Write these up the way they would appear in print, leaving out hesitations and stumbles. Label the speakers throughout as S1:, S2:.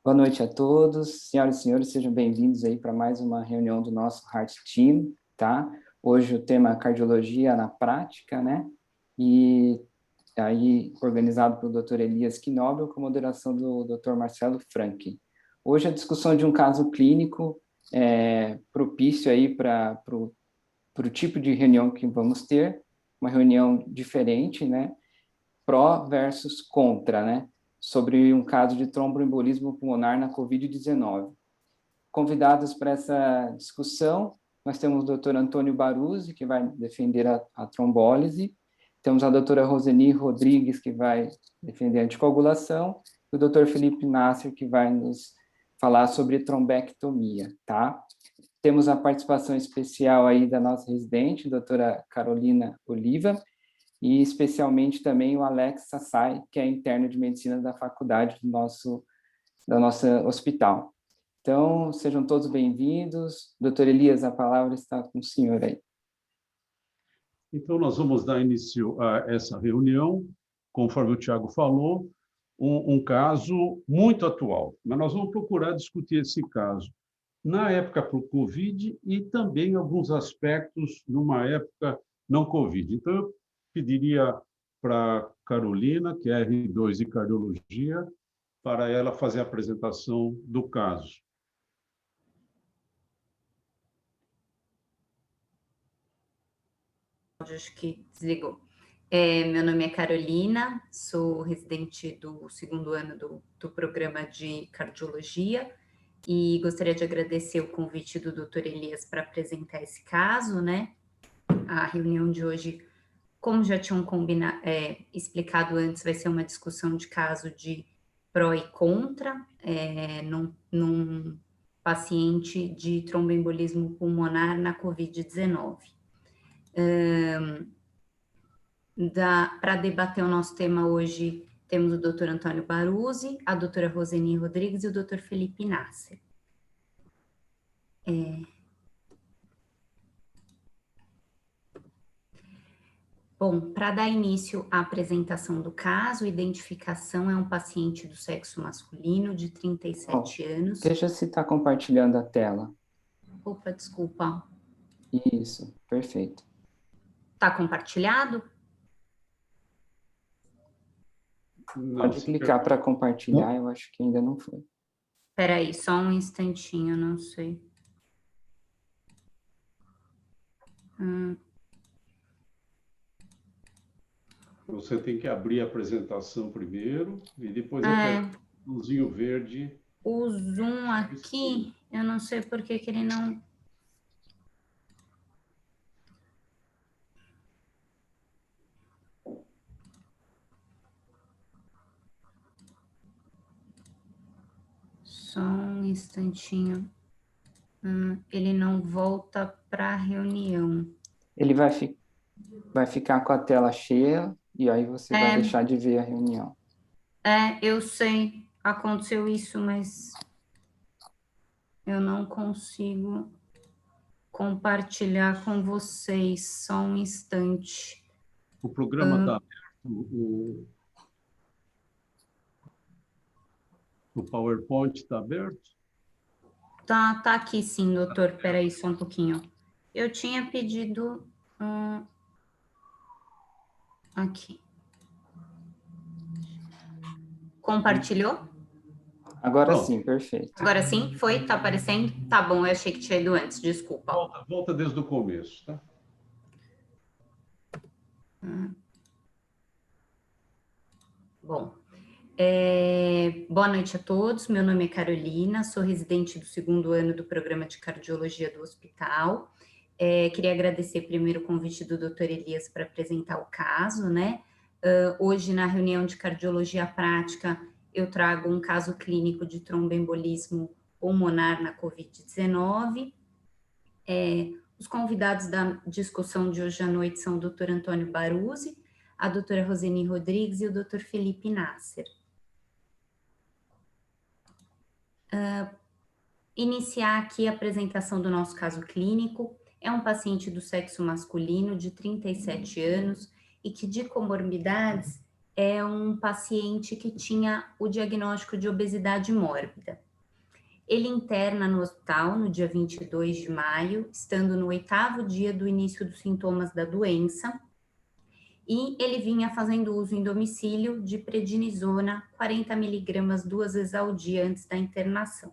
S1: Boa noite a todos, senhoras e senhores, sejam bem-vindos aí para mais uma reunião do nosso Heart Team, tá? Hoje o tema é cardiologia na prática, né? E aí organizado pelo Dr. Elias Knobel com moderação do Dr. Marcelo Frank. Hoje a discussão de um caso clínico propício aí para o tipo de reunião que vamos ter, uma reunião diferente, né? Pró versus contra, né? Sobre um caso de tromboembolismo pulmonar na COVID-19. Convidados para essa discussão, nós temos o Dr. Antônio Baruzzi, que vai defender a trombólise, temos a doutora Roseni Rodrigues, que vai defender a anticoagulação, e o Dr. Felipe Nasser, que vai nos falar sobre trombectomia, tá? Temos a participação especial aí da nossa residente, doutora Carolina Oliva, e especialmente também o Alex Sassai, que é interno de medicina da faculdade do nosso hospital. Então, sejam todos bem-vindos. Doutor Elias, a palavra está com o senhor aí.
S2: Então, nós vamos dar início a essa reunião, conforme o Tiago falou, um caso muito atual, mas nós vamos procurar discutir esse caso na época para o Covid e também alguns aspectos numa época não Covid. Então, eu pediria para Carolina, que é R2 de Cardiologia, para ela fazer a apresentação do caso.
S3: Acho que desligou. Meu nome é Carolina, sou residente do segundo ano do programa de cardiologia e gostaria de agradecer o convite do Dr. Elias para apresentar esse caso, né? A reunião de hoje, como já tinham explicado antes, vai ser uma discussão de caso de pró e contra num paciente de tromboembolismo pulmonar na COVID-19. Para debater o nosso tema hoje, temos o Dr. Antônio Baruzzi, a doutora Roseni Rodrigues e o Dr. Felipe Nasser. Bom, para dar início à apresentação do caso, identificação é um paciente do sexo masculino de 37 anos.
S1: Veja se está compartilhando a tela.
S3: Opa, desculpa.
S1: Isso, perfeito.
S3: Está compartilhado?
S1: Pode clicar para compartilhar, eu acho que ainda não foi.
S3: Espera aí, só um instantinho, não sei.
S2: Você tem que abrir a apresentação primeiro e depois apertar o botãozinho verde.
S3: O zoom aqui, eu não sei por que ele não... Só um instantinho. Ele não volta para a reunião.
S1: Ele vai ficar com a tela cheia e aí você vai deixar de ver a reunião.
S3: Eu sei. Aconteceu isso, mas eu não consigo compartilhar com vocês. Só um instante.
S2: O programa está aberto? O PowerPoint está aberto?
S3: Tá aqui sim, doutor. Espera aí só um pouquinho. Eu tinha pedido... aqui. Compartilhou?
S1: Agora sim, perfeito.
S3: Agora sim? Foi? Tá aparecendo? Tá bom, eu achei que tinha ido antes, desculpa.
S2: Volta desde o começo, tá?
S3: Bom, boa noite a todos. Meu nome é Carolina, sou residente do segundo ano do programa de cardiologia do hospital. Queria agradecer primeiro o convite do Dr. Elias para apresentar o caso, né? Hoje, na reunião de cardiologia prática, eu trago um caso clínico de tromboembolismo pulmonar na COVID-19. Os convidados da discussão de hoje à noite são o Dr. Antônio Baruzzi, a doutora Roseni Rodrigues e o Dr. Felipe Nasser. Iniciar aqui a apresentação do nosso caso clínico. É um paciente do sexo masculino de 37 anos e que de comorbidades é um paciente que tinha o diagnóstico de obesidade mórbida. Ele interna no hospital no dia 22 de maio, estando no 8º dia do início dos sintomas da doença, e ele vinha fazendo uso em domicílio de prednisona 40 miligramas 2 vezes ao dia antes da internação.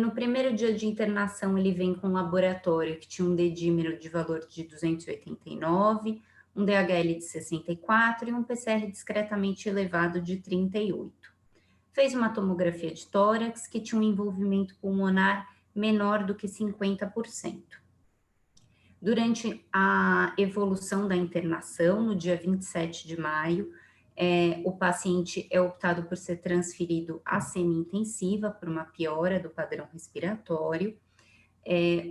S3: No primeiro dia de internação, ele vem com um laboratório que tinha um dedímero de valor de 289, um DHL de 64 e um PCR discretamente elevado de 38. Fez uma tomografia de tórax que tinha um envolvimento pulmonar menor do que 50%. Durante a evolução da internação, no dia 27 de maio, o paciente é optado por ser transferido à semi-intensiva por uma piora do padrão respiratório.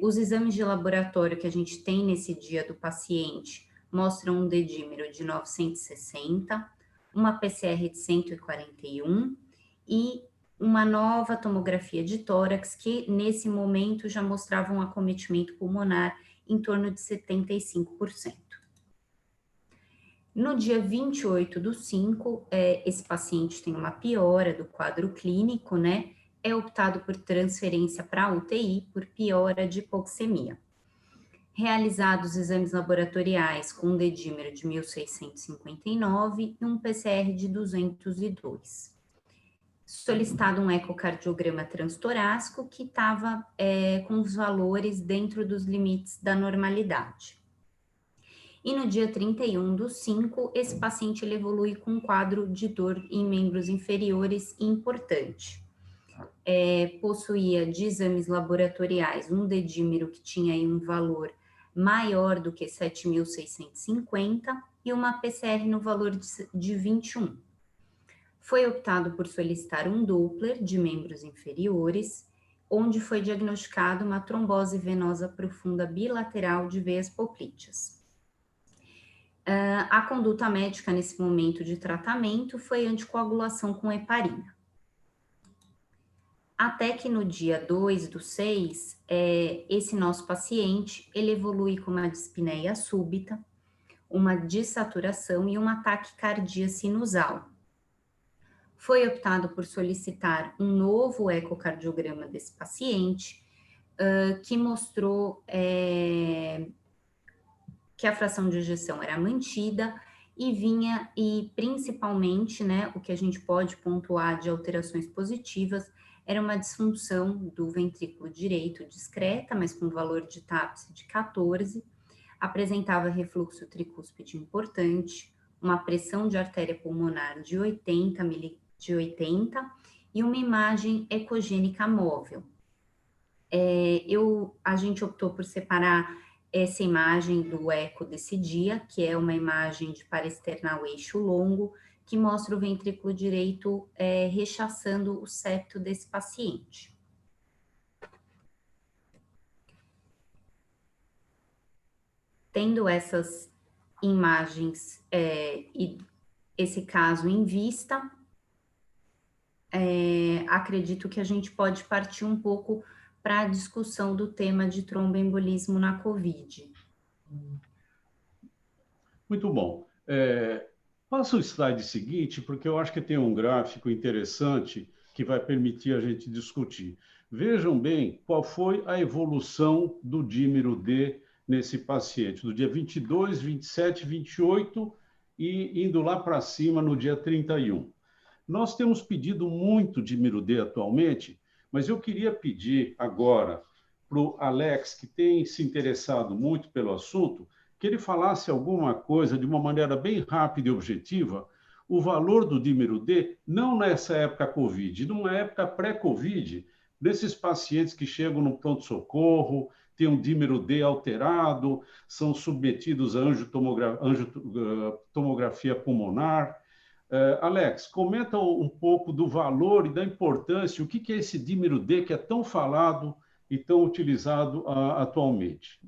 S3: Os exames de laboratório que a gente tem nesse dia do paciente mostram um dedímero de 960, uma PCR de 141 e uma nova tomografia de tórax que, nesse momento, já mostrava um acometimento pulmonar em torno de 75%. No dia 28/5, esse paciente tem uma piora do quadro clínico, né? É optado por transferência para a UTI por piora de hipoxemia. Realizados exames laboratoriais com um dedímero de 1.659 e um PCR de 202. Solicitado um ecocardiograma transtorácico que estava com os valores dentro dos limites da normalidade. E no dia 31/5, esse paciente ele evolui com um quadro de dor em membros inferiores importante. Possuía de exames laboratoriais um dedímero que tinha aí um valor maior do que 7.650 e uma PCR no valor de 21. Foi optado por solicitar um Doppler de membros inferiores, onde foi diagnosticado uma trombose venosa profunda bilateral de veias poplíteas. A conduta médica nesse momento de tratamento foi anticoagulação com heparina. Até que no dia 2/6, esse nosso paciente, ele evolui com uma dispneia súbita, uma dessaturação e um ataque cardíaco sinusal. Foi optado por solicitar um novo ecocardiograma desse paciente, que mostrou que a fração de ejeção era mantida e principalmente, né, o que a gente pode pontuar de alterações positivas era uma disfunção do ventrículo direito discreta, mas com valor de TAPS de 14, apresentava refluxo tricúspide importante, uma pressão de artéria pulmonar de 80 e uma imagem ecogênica móvel. A gente optou por separar essa imagem do eco desse dia, que é uma imagem de paraesternal eixo longo, que mostra o ventrículo direito rechaçando o septo desse paciente. Tendo essas imagens e esse caso em vista, acredito que a gente pode partir um pouco para a discussão do tema de tromboembolismo na COVID.
S2: Muito bom. Passa o slide seguinte, porque eu acho que tem um gráfico interessante que vai permitir a gente discutir. Vejam bem qual foi a evolução do dímero D nesse paciente, do dia 22, 27, 28 e indo lá para cima no dia 31. Nós temos pedido muito dímero D atualmente, mas eu queria pedir agora para o Alex, que tem se interessado muito pelo assunto, que ele falasse alguma coisa de uma maneira bem rápida e objetiva, o valor do dímero D, não nessa época Covid, numa época pré-Covid, desses pacientes que chegam no pronto-socorro, têm um dímero D alterado, são submetidos a tomografia pulmonar. Alex, comenta um pouco do valor e da importância, o que é esse dímero D que é tão falado e tão utilizado atualmente.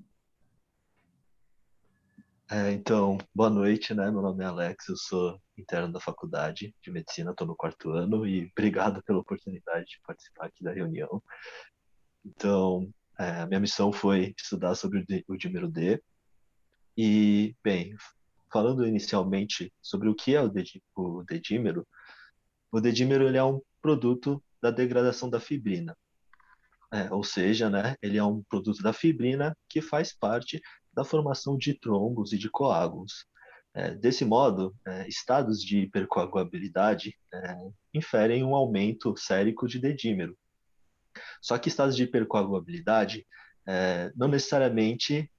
S4: Então, boa noite, né? Meu nome é Alex, eu sou interno da Faculdade de Medicina, estou no 4º ano e obrigado pela oportunidade de participar aqui da reunião. Então, a minha missão foi estudar sobre o dímero D e, bem, falando inicialmente sobre o que é o dedímero, o dedímero ele é um produto da degradação da fibrina. Ou seja, né, ele é um produto da fibrina que faz parte da formação de trombos e de coágulos. Desse modo, estados de hipercoagulabilidade inferem um aumento sérico de dedímero. Só que estados de hipercoagulabilidade não necessariamente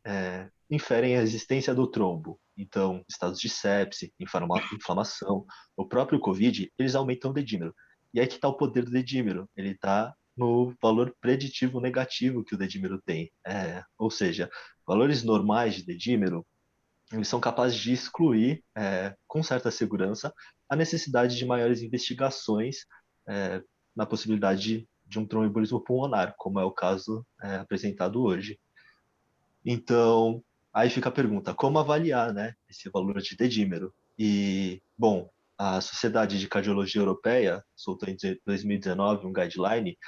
S4: inferem a existência do trombo. Então, estados de sepse, inflamação, o próprio COVID, eles aumentam o dedímero. E aí que está o poder do dedímero. Ele está no valor preditivo negativo que o dedímero tem. Ou seja, valores normais de dedímero, eles são capazes de excluir, com certa segurança, a necessidade de maiores investigações na possibilidade de um tromboembolismo pulmonar, como é o caso apresentado hoje. Então, aí fica a pergunta, como avaliar, né, esse valor de dedímero? E, bom, a Sociedade de Cardiologia Europeia soltou em 2019 um guideline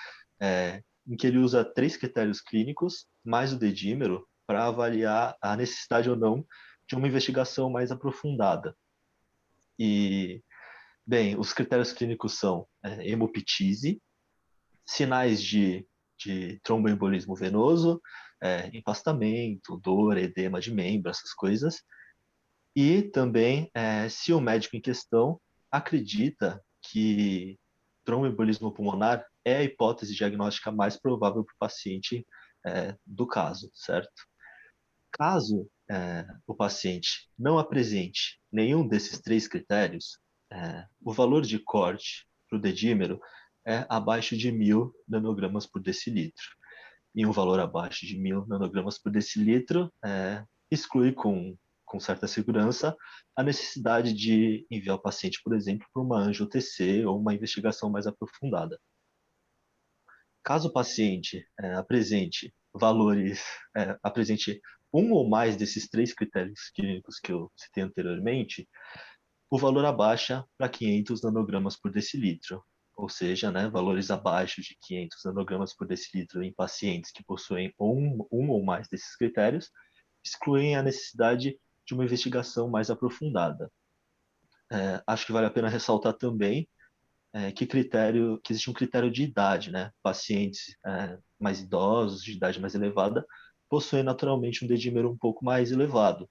S4: em que ele usa 3 critérios clínicos, mais o dedímero, para avaliar a necessidade ou não de uma investigação mais aprofundada. E, bem, os critérios clínicos são hemoptise, sinais de tromboembolismo venoso, empastamento, dor, edema de membro, essas coisas. E também se o médico em questão acredita que tromboembolismo pulmonar é a hipótese diagnóstica mais provável para o paciente do caso, certo? Caso o paciente não apresente nenhum desses 3 critérios, o valor de corte para o dedímero é abaixo de 1.000 nanogramas por decilitro. E um valor abaixo de 1.000 nanogramas por decilitro exclui com certa segurança a necessidade de enviar o paciente, por exemplo, para uma angio-TC ou uma investigação mais aprofundada. Caso o paciente apresente um ou mais desses 3 critérios clínicos que eu citei anteriormente, o valor abaixa para 500 nanogramas por decilitro, ou seja, né, valores abaixo de 500 nanogramas por decilitro em pacientes que possuem um ou mais desses critérios, excluem a necessidade de uma investigação mais aprofundada. Acho que vale a pena ressaltar também que existe um critério de idade, né? Pacientes mais idosos, de idade mais elevada, possuem naturalmente um dedímero um pouco mais elevado.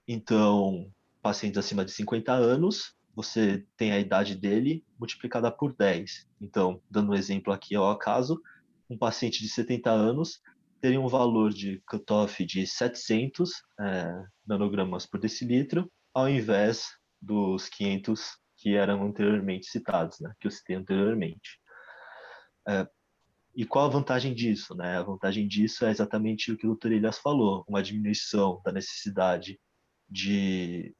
S4: Então, pacientes acima de 50 anos, você tem a idade dele multiplicada por 10. Então, dando um exemplo aqui ao acaso, um paciente de 70 anos teria um valor de cutoff de 700 nanogramas por decilitro, ao invés dos 500 que eram anteriormente citados, né, que eu citei anteriormente. E qual a vantagem disso? Né? A vantagem disso é exatamente o que o Dr. Elias falou, uma diminuição da necessidade de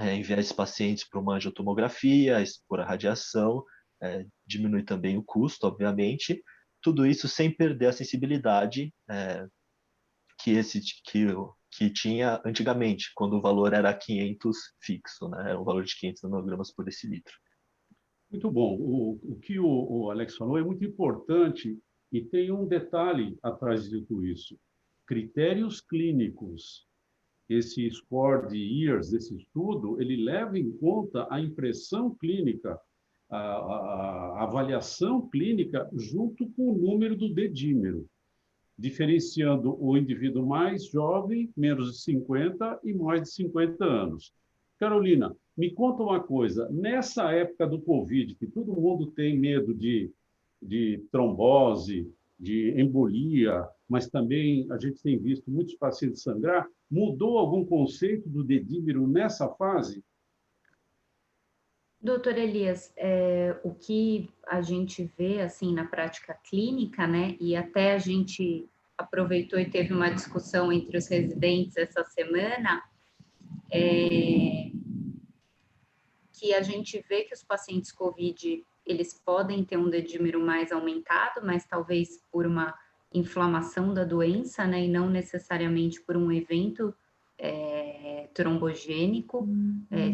S4: enviar esses pacientes para uma angiotomografia, expor a radiação, diminui também o custo, obviamente, tudo isso sem perder a sensibilidade que tinha antigamente, quando o valor era 500 fixo, né? Era um valor de 500 nanogramas por decilitro.
S2: Muito bom. O que o Alex falou é muito importante e tem um detalhe atrás de tudo isso. Critérios clínicos. Esse score de years desse estudo, ele leva em conta a impressão clínica, a avaliação clínica junto com o número do dedímero, diferenciando o indivíduo mais jovem, menos de 50 e mais de 50 anos. Carolina, me conta uma coisa, nessa época do Covid, que todo mundo tem medo de trombose, de embolia, mas também a gente tem visto muitos pacientes sangrar, mudou algum conceito do dedímero nessa fase?
S3: Doutor Elias, o que a gente vê assim na prática clínica, né, e até a gente aproveitou e teve uma discussão entre os residentes essa semana, que a gente vê que os pacientes COVID, eles podem ter um dedímero mais aumentado, mas talvez por uma inflamação da doença, né, e não necessariamente por um evento trombogênico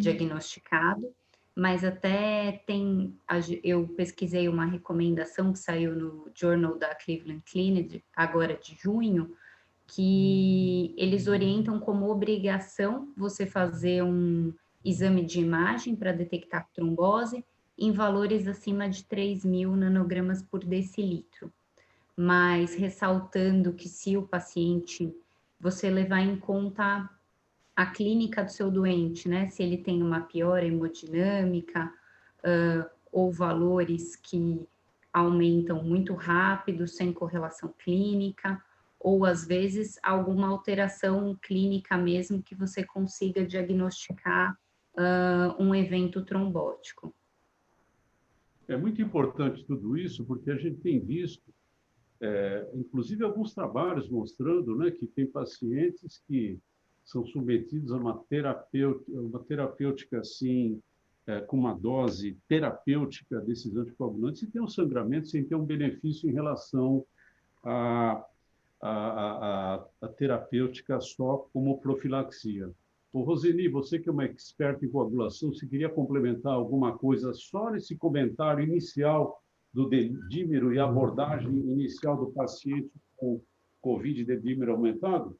S3: diagnosticado, mas até eu pesquisei uma recomendação que saiu no Journal da Cleveland Clinic, agora de junho, que eles orientam como obrigação você fazer um exame de imagem para detectar trombose em valores acima de 3.000 nanogramas por decilitro. Mas ressaltando que se o paciente, você levar em conta a clínica do seu doente, né? Se ele tem uma piora hemodinâmica, ou valores que aumentam muito rápido, sem correlação clínica, ou às vezes alguma alteração clínica mesmo que você consiga diagnosticar um evento trombótico.
S2: É muito importante tudo isso, porque a gente tem visto, inclusive alguns trabalhos mostrando, né, que tem pacientes que são submetidos a uma terapêutica assim, com uma dose terapêutica desses anticoagulantes e tem um sangramento sem ter um benefício em relação à terapêutica só como profilaxia. Ô, Roseni, você que é uma experta em coagulação, você queria complementar alguma coisa só nesse comentário inicial do dedímero e abordagem inicial do paciente com COVID dedímero aumentado?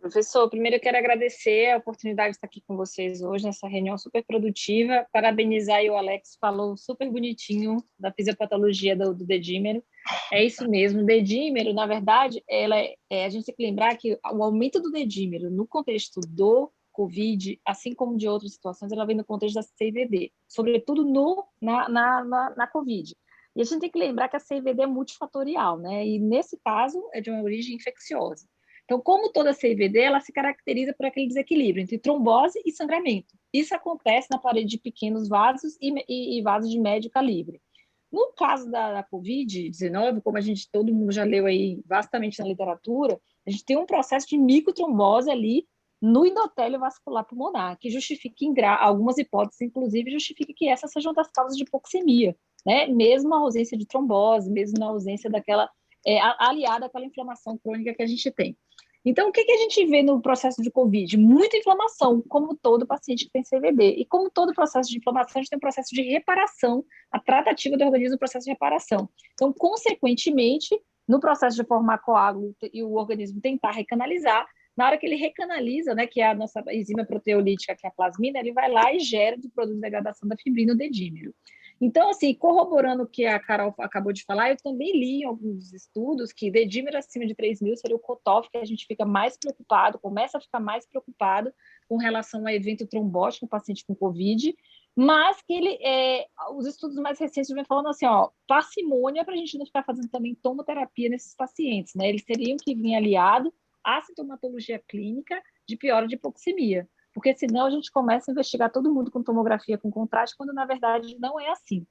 S5: Professor, primeiro eu quero agradecer a oportunidade de estar aqui com vocês hoje, nessa reunião super produtiva. Parabenizar aí o Alex, falou super bonitinho da fisiopatologia do dedímero. É isso mesmo, o dedímero, na verdade, a gente tem que lembrar que o aumento do dedímero no contexto do COVID, assim como de outras situações, ela vem no contexto da CVD, sobretudo na COVID. E a gente tem que lembrar que a CVD é multifatorial, né? E nesse caso é de uma origem infecciosa. Então, como toda CVD, ela se caracteriza por aquele desequilíbrio entre trombose e sangramento. Isso acontece na parede de pequenos vasos e vasos de médio calibre. No caso da COVID-19, como todo mundo já leu aí vastamente na literatura, a gente tem um processo de microtrombose ali no endotélio vascular pulmonar, que justifica, em algumas hipóteses, inclusive, justifica que essas sejam das causas de hipoxemia, né? Mesmo na ausência de trombose, mesmo na ausência daquela, aliada àquela inflamação crônica que a gente tem. Então, o que a gente vê no processo de COVID? Muita inflamação, como todo paciente que tem CVD. E como todo processo de inflamação, a gente tem um processo de reparação, a tratativa do organismo, o processo de reparação. Então, consequentemente, no processo de formar coágulo e o organismo tentar recanalizar, na hora que ele recanaliza, né, que é a nossa enzima proteolítica, que é a plasmina, ele vai lá e gera o produto de degradação da fibrina, o dedímero. Então, assim, corroborando o que a Carol acabou de falar, eu também li em alguns estudos que dedímero acima de 3.000 seria o cutoff que a gente fica mais preocupado, começa a ficar mais preocupado com relação a evento trombótico no paciente com COVID, mas que os estudos mais recentes vêm falando assim, parcimônia para a gente não ficar fazendo também tomoterapia nesses pacientes, né? Eles teriam que vir aliado à sintomatologia clínica de piora de hipoxemia, porque senão a gente começa a investigar todo mundo com tomografia com contraste, quando na verdade não é assim.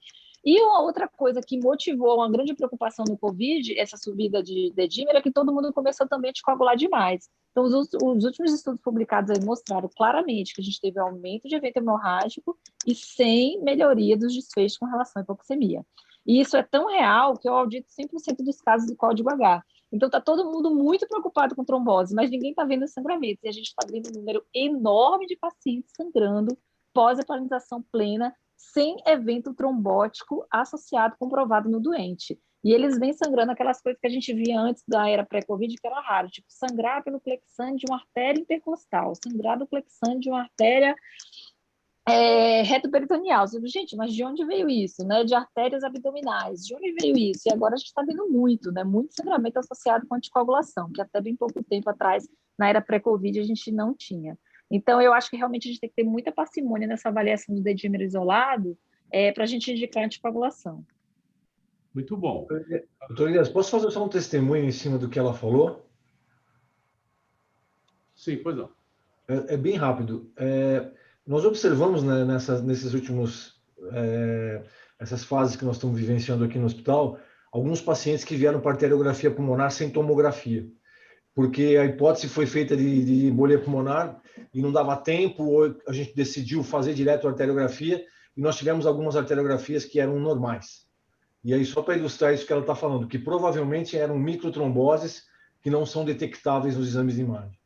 S5: E uma outra coisa que motivou uma grande preocupação no COVID, essa subida de dedímero, é que todo mundo começou também a coagular demais. Então, os últimos estudos publicados aí mostraram claramente que a gente teve aumento de evento hemorrágico e sem melhoria dos desfechos com relação à hipoxemia. E isso é tão real que eu audito 100% dos casos do código H. Então, está todo mundo muito preocupado com trombose, mas ninguém está vendo sangramentos. E a gente está vendo um número enorme de pacientes sangrando pós-hepatinização plena, sem evento trombótico associado, comprovado no doente. E eles vêm sangrando aquelas coisas que a gente via antes da era pré-Covid, que era raro, tipo sangrar pelo plexane de uma artéria intercostal, sangrar do plexane de uma artéria retoperitoneal. Gente, mas de onde veio isso? Né? De artérias abdominais, de onde veio isso? E agora a gente está vendo muito, né? Muito sangramento associado com anticoagulação, que até bem pouco tempo atrás, na era pré-Covid, a gente não tinha. Então, eu acho que realmente a gente tem que ter muita parcimônia nessa avaliação do dedímero isolado para a gente indicar anticoagulação.
S2: Muito bom.
S6: Doutor Elias, posso fazer só um testemunho em cima do que ela falou?
S2: Sim, pois não.
S6: É bem rápido. Nós observamos, né, nesses últimos essas fases que nós estamos vivenciando aqui no hospital, alguns pacientes que vieram para arteriografia pulmonar sem tomografia, porque a hipótese foi feita de embolia pulmonar e não dava tempo, ou a gente decidiu fazer direto a arteriografia e nós tivemos algumas arteriografias que eram normais. E aí, só para ilustrar isso que ela está falando, que provavelmente eram microtromboses que não são detectáveis nos exames de imagem.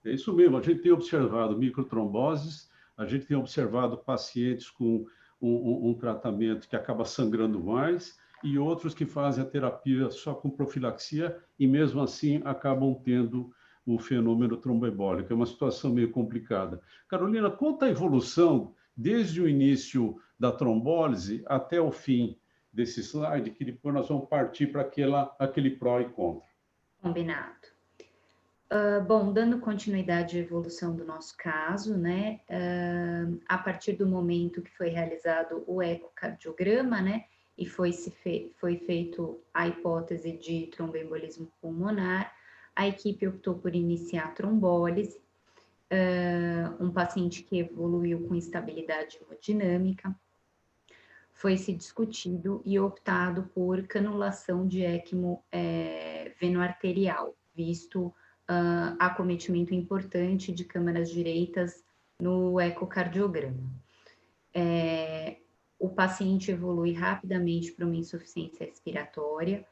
S2: É isso mesmo, a gente tem observado microtromboses, a gente tem observado pacientes com um tratamento que acaba sangrando mais, e outros que fazem a terapia só com profilaxia e, mesmo assim, acabam tendo o fenômeno tromboembólico. É uma situação meio complicada. Carolina, conta a evolução desde o início da trombólise até o fim desse slide, que depois nós vamos partir para aquele pró e contra.
S3: Combinado. Bom, dando continuidade à evolução do nosso caso, né, a partir do momento que foi realizado o ecocardiograma, né, e foi feito a hipótese de tromboembolismo pulmonar, a equipe optou por iniciar a trombólise, um paciente que evoluiu com instabilidade hemodinâmica, foi se discutido e optado por canulação de ECMO venoarterial, visto acometimento importante de câmaras direitas no ecocardiograma. O paciente evolui rapidamente para uma insuficiência respiratória,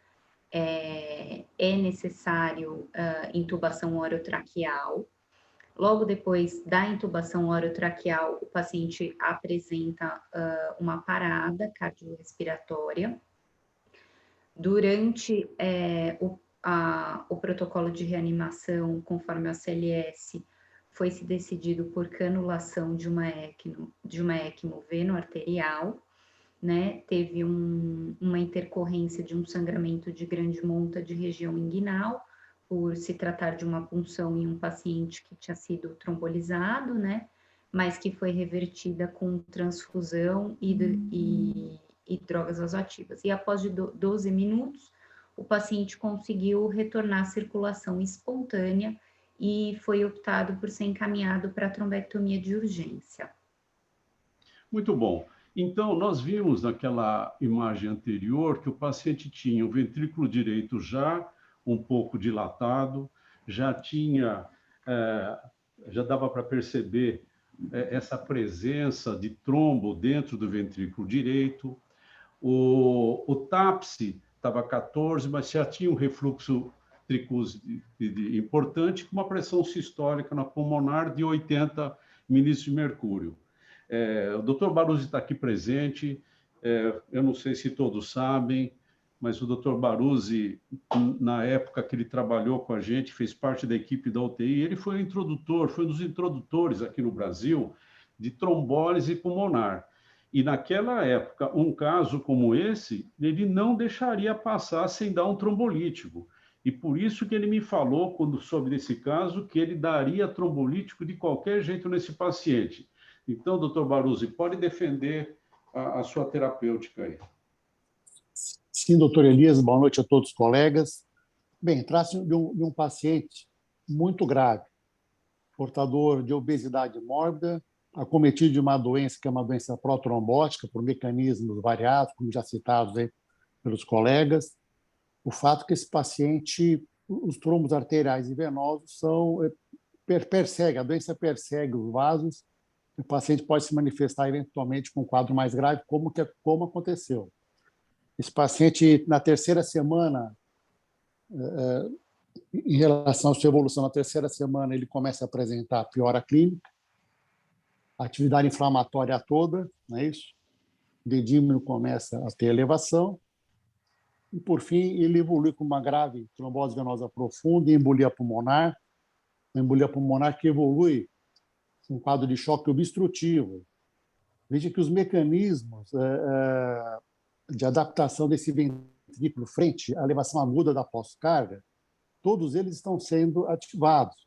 S3: é necessário intubação orotraqueal. Logo depois da intubação orotraqueal, o paciente apresenta uma parada cardiorrespiratória. Durante o protocolo de reanimação, conforme a CLS, foi se decidido por canulação de uma ECMO venoarterial, né? Teve uma intercorrência de um sangramento de grande monta de região inguinal, por se tratar de uma punção em um paciente que tinha sido trombolizado, né? Mas que foi revertida com transfusão e drogas vasoativas. E após 12 minutos, o paciente conseguiu retornar à circulação espontânea e foi optado por ser encaminhado para a trombectomia de urgência.
S2: Muito bom. Então, nós vimos naquela imagem anterior que o paciente tinha o ventrículo direito já um pouco dilatado, já dava para perceber essa presença de trombo dentro do ventrículo direito. O TAPSE estava 14, mas já tinha um refluxo tricúspide importante, com uma pressão sistólica na pulmonar de 80 milímetros de mercúrio. O Dr. Baruzzi está aqui presente, eu não sei se todos sabem, mas o Dr. Baruzzi, na época que ele trabalhou com a gente, fez parte da equipe da UTI, ele foi um dos introdutores aqui no Brasil de trombólise pulmonar. E naquela época, um caso como esse, ele não deixaria passar sem dar um trombolítico. E por isso que ele me falou, quando soube desse caso, que ele daria trombolítico de qualquer jeito nesse paciente. Então, doutor Baruzzi, pode defender a sua terapêutica aí.
S7: Sim, doutor Elias, boa noite a todos os colegas. Bem, trata-se de um paciente muito grave, portador de obesidade mórbida, acometido de uma doença que é uma doença protrombótica, por mecanismos variados, como já citados aí pelos colegas. O fato é que esse paciente, os trombos arteriais e venosos a doença persegue os vasos, o paciente pode se manifestar eventualmente com um quadro mais grave, como aconteceu. Esse paciente, na terceira semana, em relação à sua evolução, na terceira semana ele começa a apresentar piora clínica, atividade inflamatória toda, não é isso? O dedímero começa a ter elevação e, por fim, ele evolui com uma grave trombose venosa profunda e embolia pulmonar, uma embolia pulmonar que evolui com um quadro de choque obstrutivo. Veja que os mecanismos de adaptação desse ventrículo frente à elevação aguda da pós-carga, todos eles estão sendo ativados.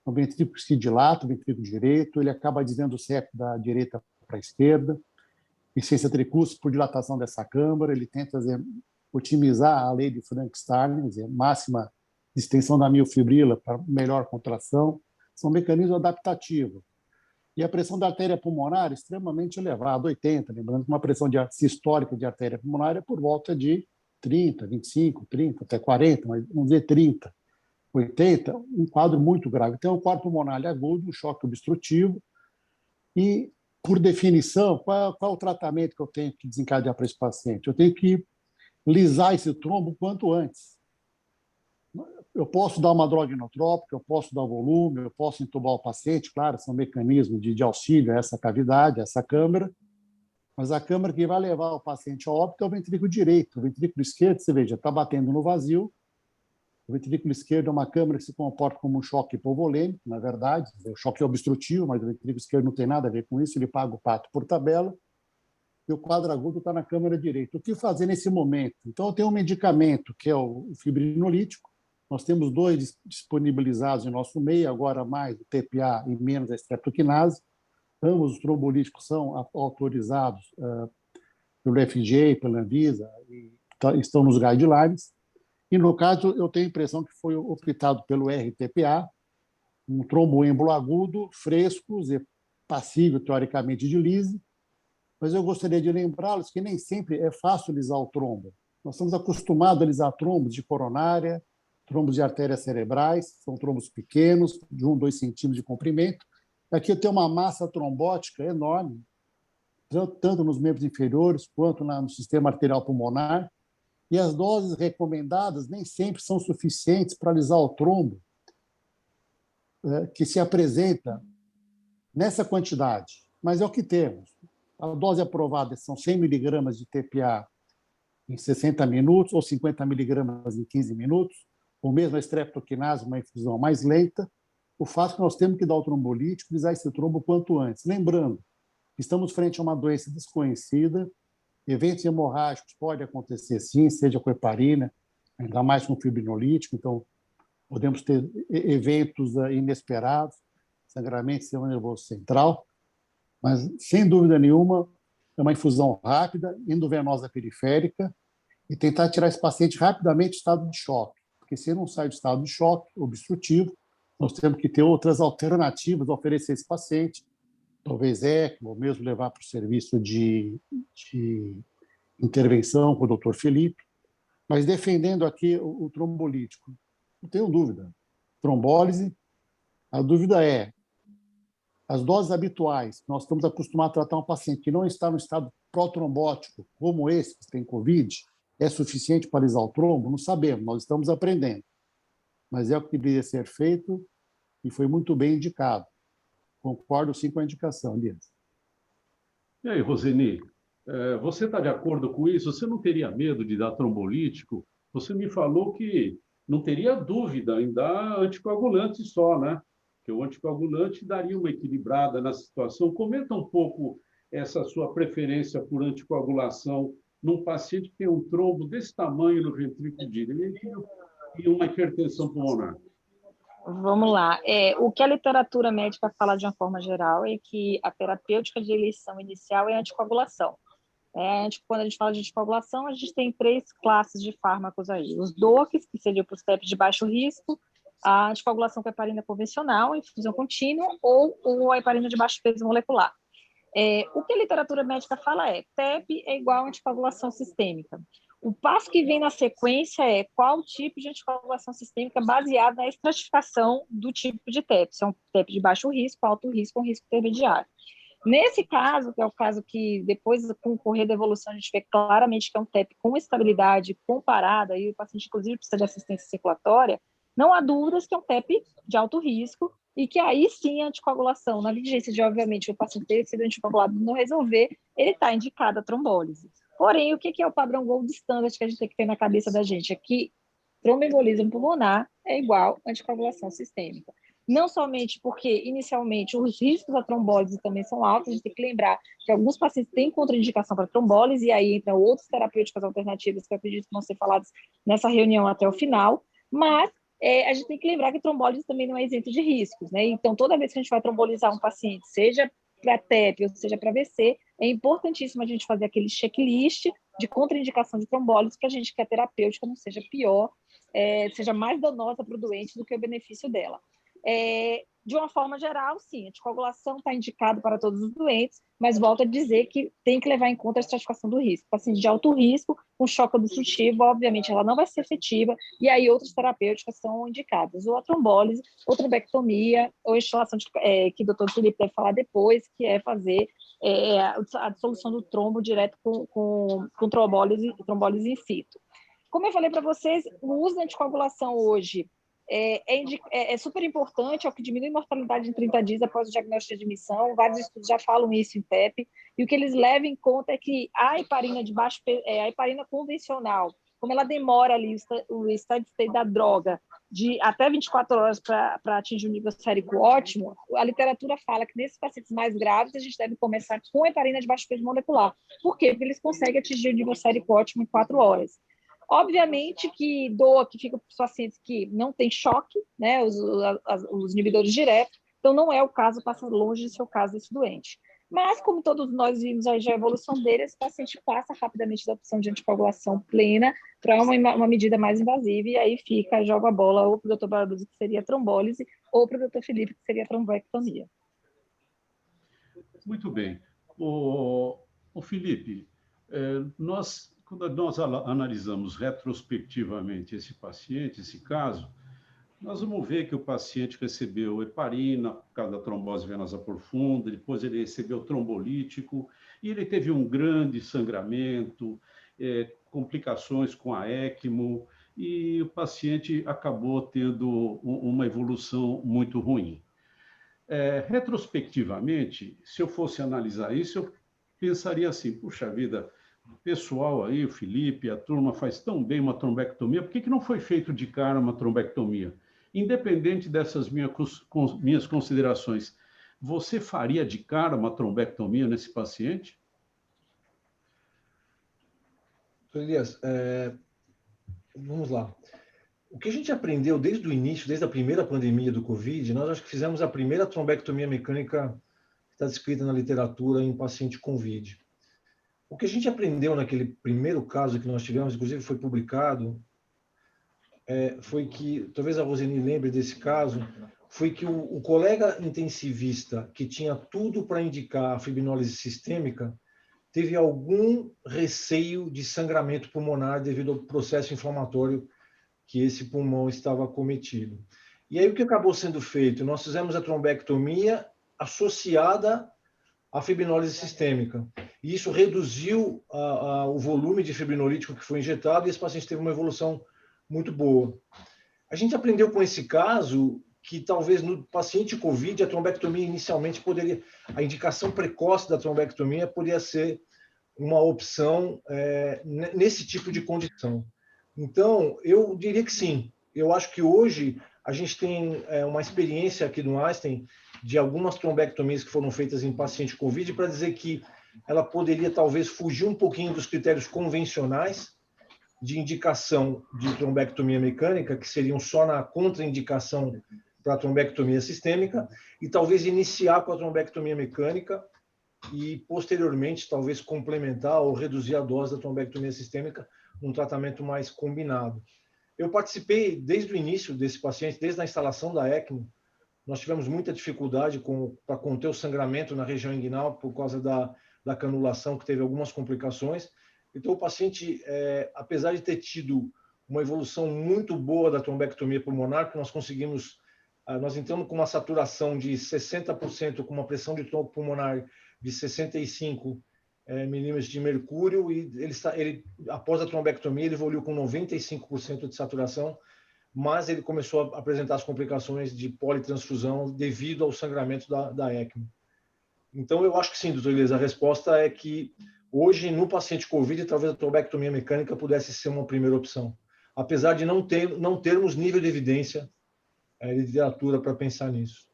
S7: O ventrículo se dilata, o ventrículo direito, ele acaba desviando o septo da direita para a esquerda, insuficiência tricúspide por dilatação dessa câmara, ele tenta otimizar a lei de Frank-Starling, máxima extensão da miofibrila para melhor contração, são mecanismos adaptativos. E a pressão da artéria pulmonar é extremamente elevada, 80, lembrando que uma pressão sistólica de artéria pulmonar é por volta de 30, 25, 30, até 40, mas vamos dizer 30, 80, um quadro muito grave. Então, um quadro pulmonar agudo, um choque obstrutivo, e, por definição, qual é o tratamento que eu tenho que desencadear para esse paciente? Eu tenho que lisar esse trombo o quanto antes. Eu posso dar uma droga inotrópica, eu posso dar volume, eu posso entubar o paciente, claro, são mecanismos de auxílio a essa cavidade, a essa câmara, Mas a câmara que vai levar o paciente a óbito é o ventrículo direito. O ventrículo esquerdo, você veja, está batendo no vazio. O ventrículo esquerdo é uma câmara que se comporta como um choque hipovolêmico, na verdade. O choque é obstrutivo, mas o ventrículo esquerdo não tem nada a ver com isso, ele paga o pato por tabela. E o quadro agudo está na câmara direita. O que fazer nesse momento? Então, eu tenho um medicamento, que é o fibrinolítico. Nós temos 2 disponibilizados em nosso meio, agora mais o TPA e menos a streptokinase. Ambos os trombolíticos são autorizados pelo FDA, pela Anvisa, e estão nos guidelines. E, no caso, eu tenho a impressão que foi optado pelo RTPA, um tromboêmbolo agudo, fresco, passível, teoricamente, de lise, mas eu gostaria de lembrá-los que nem sempre é fácil lisar o trombo. Nós estamos acostumados a lisar trombos de coronária, trombos de artérias cerebrais, são trombos pequenos, de 1 a 2 centímetros de comprimento. Aqui eu tenho uma massa trombótica enorme, tanto nos membros inferiores quanto no sistema arterial pulmonar, e as doses recomendadas nem sempre são suficientes para alisar o trombo que se apresenta nessa quantidade, mas é o que temos. A dose aprovada são 100 miligramas de TPA em 60 minutos ou 50 miligramas em 15 minutos, ou mesmo a streptokinase, uma infusão mais lenta. O fato é que nós temos que dar o trombolítico e lisar esse trombo quanto antes. Lembrando, estamos frente a uma doença desconhecida, eventos hemorrágicos podem acontecer sim, seja com heparina, ainda mais com fibrinolítico, então podemos ter eventos inesperados, sangramento do sistema nervoso central, mas, sem dúvida nenhuma, é uma infusão rápida, endovenosa periférica, e tentar tirar esse paciente rapidamente do estado de choque, porque se ele não sai do estado de choque obstrutivo, nós temos que ter outras alternativas a oferecer a esse paciente, talvez ECMO, ou mesmo levar para o serviço de intervenção com o doutor Felipe, mas defendendo aqui o trombolítico. Não tenho dúvida. Trombólise, a dúvida é, as doses habituais, nós estamos acostumados a tratar um paciente que não está no estado protrombótico, como esse, que tem Covid, é suficiente para alisar o trombo? Não sabemos, nós estamos aprendendo. Mas é o que deveria ser feito e foi muito bem indicado. Concordo sim com a indicação, Elias.
S2: E aí, Roseni, você está de acordo com isso? Você não teria medo de dar trombolítico? Você me falou que não teria dúvida em dar anticoagulante só, né? Que o anticoagulante daria uma equilibrada na situação. Comenta um pouco essa sua preferência por anticoagulação num paciente que tem um trombo desse tamanho no ventrículo direito e uma hipertensão pulmonar.
S5: Vamos lá. O que a literatura médica fala de uma forma geral é que a terapêutica de eleição inicial é a anticoagulação. Quando a gente fala de anticoagulação, a gente tem 3 classes de fármacos aí. Os DOACs, que seriam para os TEPs de baixo risco, a anticoagulação com heparina convencional, infusão contínua, ou a heparina de baixo peso molecular. O que a literatura médica fala TEP é igual a anticoagulação sistêmica. O passo que vem na sequência é qual tipo de anticoagulação sistêmica baseado na estratificação do tipo de TEP. Se é um TEP de baixo risco, alto risco ou risco intermediário. Nesse caso, que é o caso que depois, com o correr da evolução, a gente vê claramente que é um TEP com estabilidade comparada, e o paciente, inclusive, precisa de assistência circulatória, não há dúvidas que é um TEP de alto risco e que aí sim a anticoagulação, na vigência de, obviamente, o paciente ter sido anticoagulado não resolver, ele está indicado a trombólise. Porém, o que é o padrão gold standard que a gente tem que ter na cabeça da gente? É que tromboembolismo pulmonar é igual a anticoagulação sistêmica. Não somente porque, inicialmente, os riscos da trombólise também são altos, a gente tem que lembrar que alguns pacientes têm contraindicação para trombólise, e aí entram outras terapêuticas alternativas que eu acredito que vão ser faladas nessa reunião até o final, mas a gente tem que lembrar que trombólise também não é isento de riscos, né? Então, toda vez que a gente vai trombolizar um paciente, seja para TEP ou seja para AVC, é importantíssimo a gente fazer aquele checklist de contraindicação de trombólise para a gente que a terapêutica não seja pior, seja mais danosa para o doente do que o benefício dela. De uma forma geral, sim, a anticoagulação está indicada para todos os doentes, mas volto a dizer que tem que levar em conta a estratificação do risco. Paciente de alto risco, com choque obstrutivo, obviamente, ela não vai ser efetiva, e aí outras terapêuticas são indicadas, ou a trombólise, ou trombectomia, ou a instalação que o doutor Felipe deve falar depois, que é fazer a dissolução do trombo direto com trombólise in situ. Como eu falei para vocês, o uso da anticoagulação hoje é super importante, é o que diminui a mortalidade em 30 dias após o diagnóstico de admissão. Vários estudos já falam isso em PEP. E o que eles levam em conta é que a heparina a heparina convencional, como ela demora ali o steady state da droga de até 24 horas para atingir um nível sérico ótimo, a literatura fala que nesses pacientes mais graves a gente deve começar com heparina de baixo peso molecular. Por quê? Porque eles conseguem atingir o nível sérico ótimo em 4 horas. Obviamente que que fica para os pacientes que não tem choque, né, os inibidores diretos, então não é o caso, passa longe de ser o caso desse doente. Mas, como todos nós vimos aí já a evolução dele, esse paciente passa rapidamente da opção de anticoagulação plena para uma medida mais invasiva, e aí joga a bola ou para o Dr. Barbosa, que seria a trombólise, ou para o Dr. Felipe, que seria a trombectomia.
S2: Muito bem. O Felipe, quando nós analisamos retrospectivamente esse paciente, esse caso, nós vamos ver que o paciente recebeu heparina por causa da trombose venosa profunda, depois ele recebeu trombolítico, e ele teve um grande sangramento, complicações com a ECMO, e o paciente acabou tendo uma evolução muito ruim. Retrospectivamente, se eu fosse analisar isso, eu pensaria assim, puxa vida, o pessoal aí, o Felipe, a turma faz tão bem uma trombectomia, por que não foi feito de cara uma trombectomia? Independente dessas minhas considerações, você faria de cara uma trombectomia nesse paciente?
S6: Elias, vamos lá. O que a gente aprendeu desde o início, desde a primeira pandemia do Covid, nós acho que fizemos a primeira trombectomia mecânica que está descrita na literatura em paciente com Covid. O que a gente aprendeu naquele primeiro caso que nós tivemos, inclusive foi publicado, foi que, talvez a Roseni lembre desse caso, foi que o colega intensivista que tinha tudo para indicar a fibrinólise sistêmica teve algum receio de sangramento pulmonar devido ao processo inflamatório que esse pulmão estava acometido. E aí o que acabou sendo feito? Nós fizemos a trombectomia associada à fibrinólise sistêmica. E isso reduziu o volume de fibrinolítico que foi injetado e esse paciente teve uma evolução muito boa. A gente aprendeu com esse caso que talvez no paciente COVID a trombectomia inicialmente a indicação precoce da trombectomia poderia ser uma opção nesse tipo de condição. Então, eu diria que sim. Eu acho que hoje a gente tem uma experiência aqui no Einstein de algumas trombectomias que foram feitas em paciente COVID para dizer que ela poderia talvez fugir um pouquinho dos critérios convencionais de indicação de trombectomia mecânica, que seriam só na contraindicação para a trombectomia sistêmica, e talvez iniciar com a trombectomia mecânica e, posteriormente, talvez complementar ou reduzir a dose da trombectomia sistêmica num tratamento mais combinado. Eu participei desde o início desse paciente, desde a instalação da ECMO. Nós tivemos muita dificuldade para conter o sangramento na região inguinal por causa da canulação, que teve algumas complicações. Então, o paciente, apesar de ter tido uma evolução muito boa da trombectomia pulmonar, que nós entramos com uma saturação de 60%, com uma pressão de trombo pulmonar de 65 milímetros de mercúrio, e ele, após a trombectomia, ele evoluiu com 95% de saturação, mas ele começou a apresentar as complicações de politransfusão devido ao sangramento da ECMO. Então, eu acho que sim, doutor Elias, a resposta é que hoje, no paciente COVID, talvez a trombectomia mecânica pudesse ser uma primeira opção, apesar de não termos nível de evidência de literatura para pensar nisso.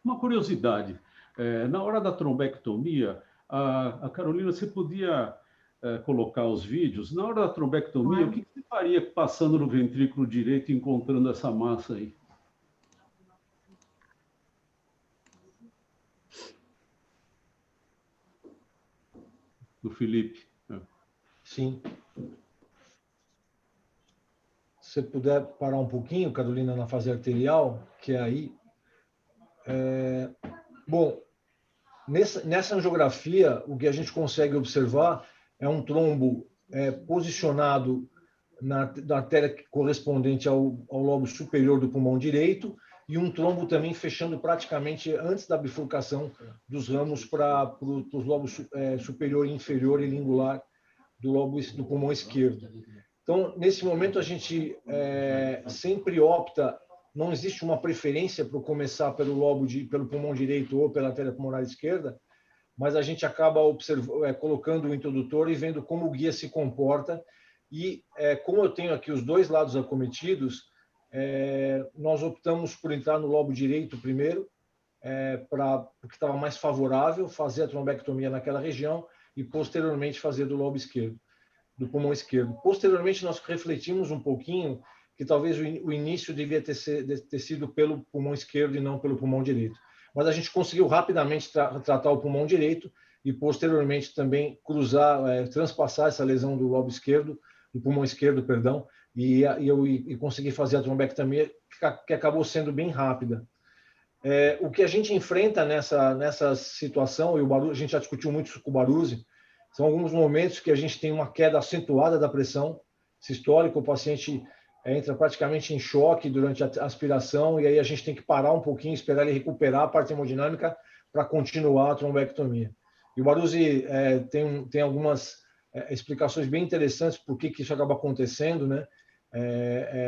S2: Uma curiosidade, na hora da trombectomia, a Carolina, você podia colocar os vídeos. Na hora da trombectomia, o que você faria passando no ventrículo direito e encontrando essa massa aí? Do Felipe.
S6: Sim. Se você puder parar um pouquinho, Carolina, na fase arterial, que é aí. Bom, nessa angiografia, o que a gente consegue observar é um trombo posicionado na artéria correspondente ao lobo superior do pulmão direito e um trombo também fechando praticamente antes da bifurcação dos ramos para os lobos superior, inferior e lingular do pulmão esquerdo. Então, nesse momento, a gente sempre opta, não existe uma preferência para começar pelo pulmão direito ou pela artéria pulmonar esquerda, mas a gente acaba colocando o introdutor e vendo como o guia se comporta. E como eu tenho aqui os dois lados acometidos, nós optamos por entrar no lobo direito primeiro, porque estava mais favorável, fazer a trombectomia naquela região e posteriormente fazer do lobo esquerdo, do pulmão esquerdo. Posteriormente, nós refletimos um pouquinho que talvez o início devia ter sido pelo pulmão esquerdo e não pelo pulmão direito. Mas a gente conseguiu rapidamente tratar o pulmão direito e posteriormente também transpassar essa lesão do lobo esquerdo, do pulmão esquerdo, perdão, e consegui fazer a trombectomia, que acabou sendo bem rápida. O que a gente enfrenta nessa situação, e a gente já discutiu muito isso com o Baruzzi, são alguns momentos que a gente tem uma queda acentuada da pressão sistólica, o paciente entra praticamente em choque durante a aspiração, e aí a gente tem que parar um pouquinho, esperar ele recuperar a parte hemodinâmica para continuar a trombectomia. E o Baruzzi tem algumas explicações bem interessantes por que isso acaba acontecendo, né?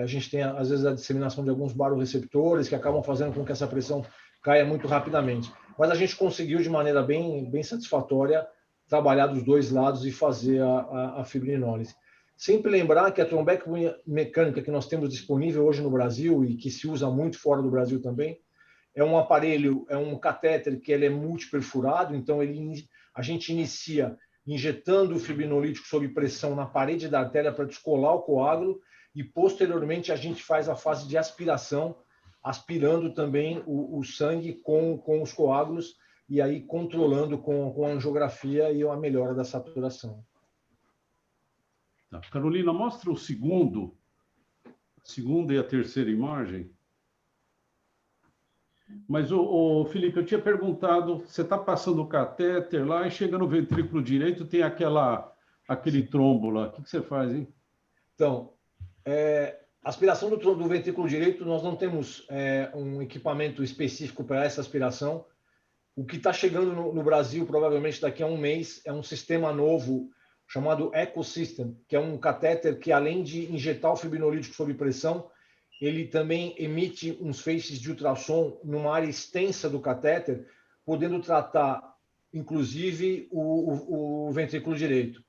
S6: A gente tem, às vezes, a disseminação de alguns baroreceptores que acabam fazendo com que essa pressão caia muito rapidamente. Mas a gente conseguiu, de maneira bem satisfatória, trabalhar dos dois lados e fazer a fibrinólise. Sempre lembrar que a trombectomia mecânica que nós temos disponível hoje no Brasil e que se usa muito fora do Brasil também, é um aparelho, é um catéter que ele é multiperfurado, então a gente inicia injetando o fibrinolítico sob pressão na parede da artéria para descolar o coágulo e, posteriormente, a gente faz a fase de aspiração, aspirando também o sangue com os coágulos e aí controlando com a angiografia e a melhora da saturação.
S2: Tá. Carolina, mostra a segunda e a terceira imagem. Mas, Felipe, eu tinha perguntado, você está passando o catéter lá e chega no ventrículo direito, tem aquele trombo lá. O que você faz, hein?
S6: Então, aspiração do ventrículo direito, nós não temos um equipamento específico para essa aspiração. O que está chegando no Brasil, provavelmente daqui a um mês, é um sistema novo chamado EcoSystem, que é um catéter que, além de injetar o fibrinolítico sob pressão, ele também emite uns feixes de ultrassom numa área extensa do catéter, podendo tratar, inclusive, o ventrículo direito.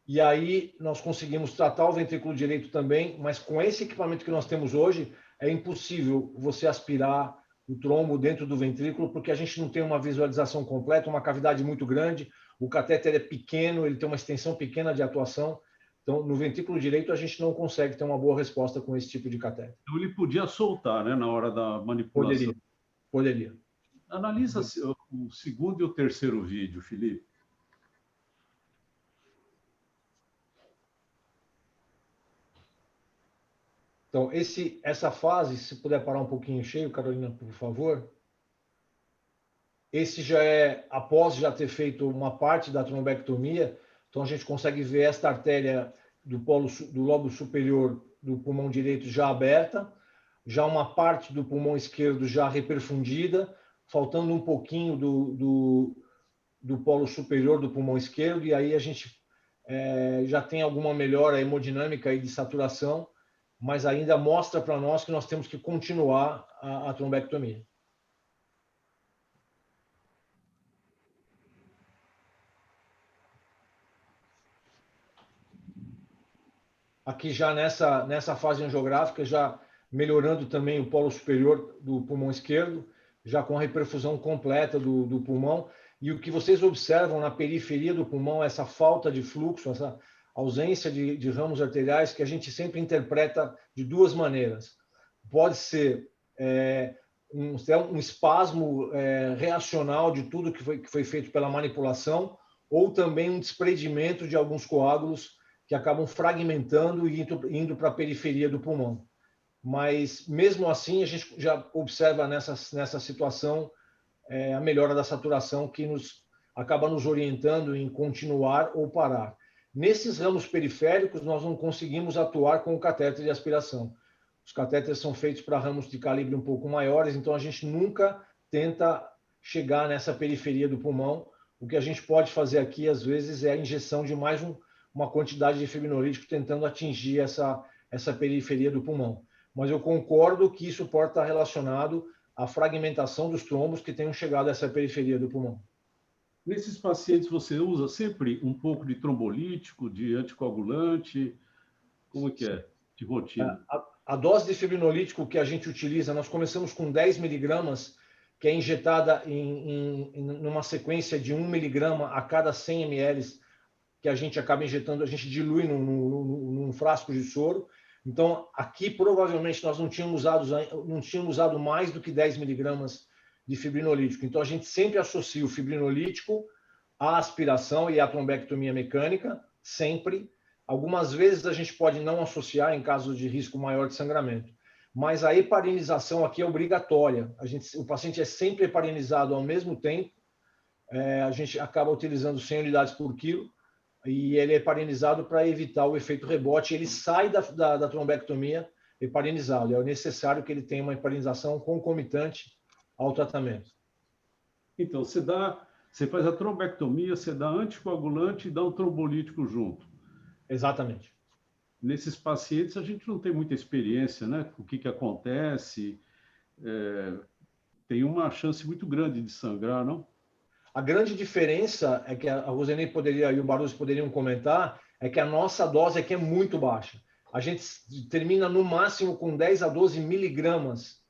S6: E aí nós conseguimos tratar o ventrículo direito também, mas com esse equipamento que nós temos hoje, é impossível você aspirar o trombo dentro do ventrículo, porque a gente não tem uma visualização completa, uma cavidade muito grande, o catéter é pequeno, ele tem uma extensão pequena de atuação. Então, no ventrículo direito, a gente não consegue ter uma boa resposta com esse tipo de catéter.
S2: Então, ele podia soltar, né, na hora da manipulação.
S6: Poderia.
S2: Analisa o segundo e o terceiro vídeo, Felipe.
S6: Então, essa fase, se puder parar um pouquinho cheio, Carolina, por favor. Esse já é após já ter feito uma parte da trombectomia, então a gente consegue ver esta artéria do lobo superior do pulmão direito já aberta, já uma parte do pulmão esquerdo já reperfundida, faltando um pouquinho do polo superior do pulmão esquerdo, e aí a gente já tem alguma melhora hemodinâmica e de saturação, mas ainda mostra para nós que nós temos que continuar a trombectomia. Aqui já nessa fase angiográfica, já melhorando também o polo superior do pulmão esquerdo, já com a reperfusão completa do pulmão. E o que vocês observam na periferia do pulmão, essa falta de fluxo, essa ausência de ramos arteriais, que a gente sempre interpreta de duas maneiras. Pode ser um espasmo reacional de tudo que foi feito pela manipulação, ou também um desprendimento de alguns coágulos que acabam fragmentando e indo para a periferia do pulmão. Mas, mesmo assim, a gente já observa nessa situação a melhora da saturação, que acaba nos orientando em continuar ou parar. Nesses ramos periféricos, nós não conseguimos atuar com o catéter de aspiração. Os catéteres são feitos para ramos de calibre um pouco maiores, então a gente nunca tenta chegar nessa periferia do pulmão. O que a gente pode fazer aqui, às vezes, é a injeção de mais uma quantidade de fibrinolítico tentando atingir essa periferia do pulmão. Mas eu concordo que isso pode estar relacionado à fragmentação dos trombos que tenham chegado a essa periferia do pulmão.
S2: Nesses pacientes, você usa sempre um pouco de trombolítico, de anticoagulante? Como que é, de rotina?
S6: A dose de fibrinolítico que a gente utiliza, nós começamos com 10 miligramas, que é injetada numa sequência de 1 miligrama a cada 100 ml, que a gente acaba injetando, a gente dilui num frasco de soro. Então, aqui, provavelmente, nós não tínhamos usado mais do que 10 miligramas de fibrinolítico. Então, a gente sempre associa o fibrinolítico à aspiração e à trombectomia mecânica, sempre. Algumas vezes a gente pode não associar em caso de risco maior de sangramento. Mas a heparinização aqui é obrigatória. O paciente é sempre heparinizado ao mesmo tempo. A gente acaba utilizando 100 unidades por quilo e ele é heparinizado para evitar o efeito rebote. Ele sai da trombectomia heparinizado. É necessário que ele tenha uma heparinização concomitante ao tratamento.
S2: Então, você faz a trombectomia, você dá anticoagulante e dá um trombolítico junto.
S6: Exatamente.
S2: Nesses pacientes, a gente não tem muita experiência, né? O que acontece? Tem uma chance muito grande de sangrar, não?
S6: A grande diferença é que a Roseni e o Barroso poderiam comentar, é que a nossa dose aqui é muito baixa. A gente termina no máximo com 10 a 12 miligramas,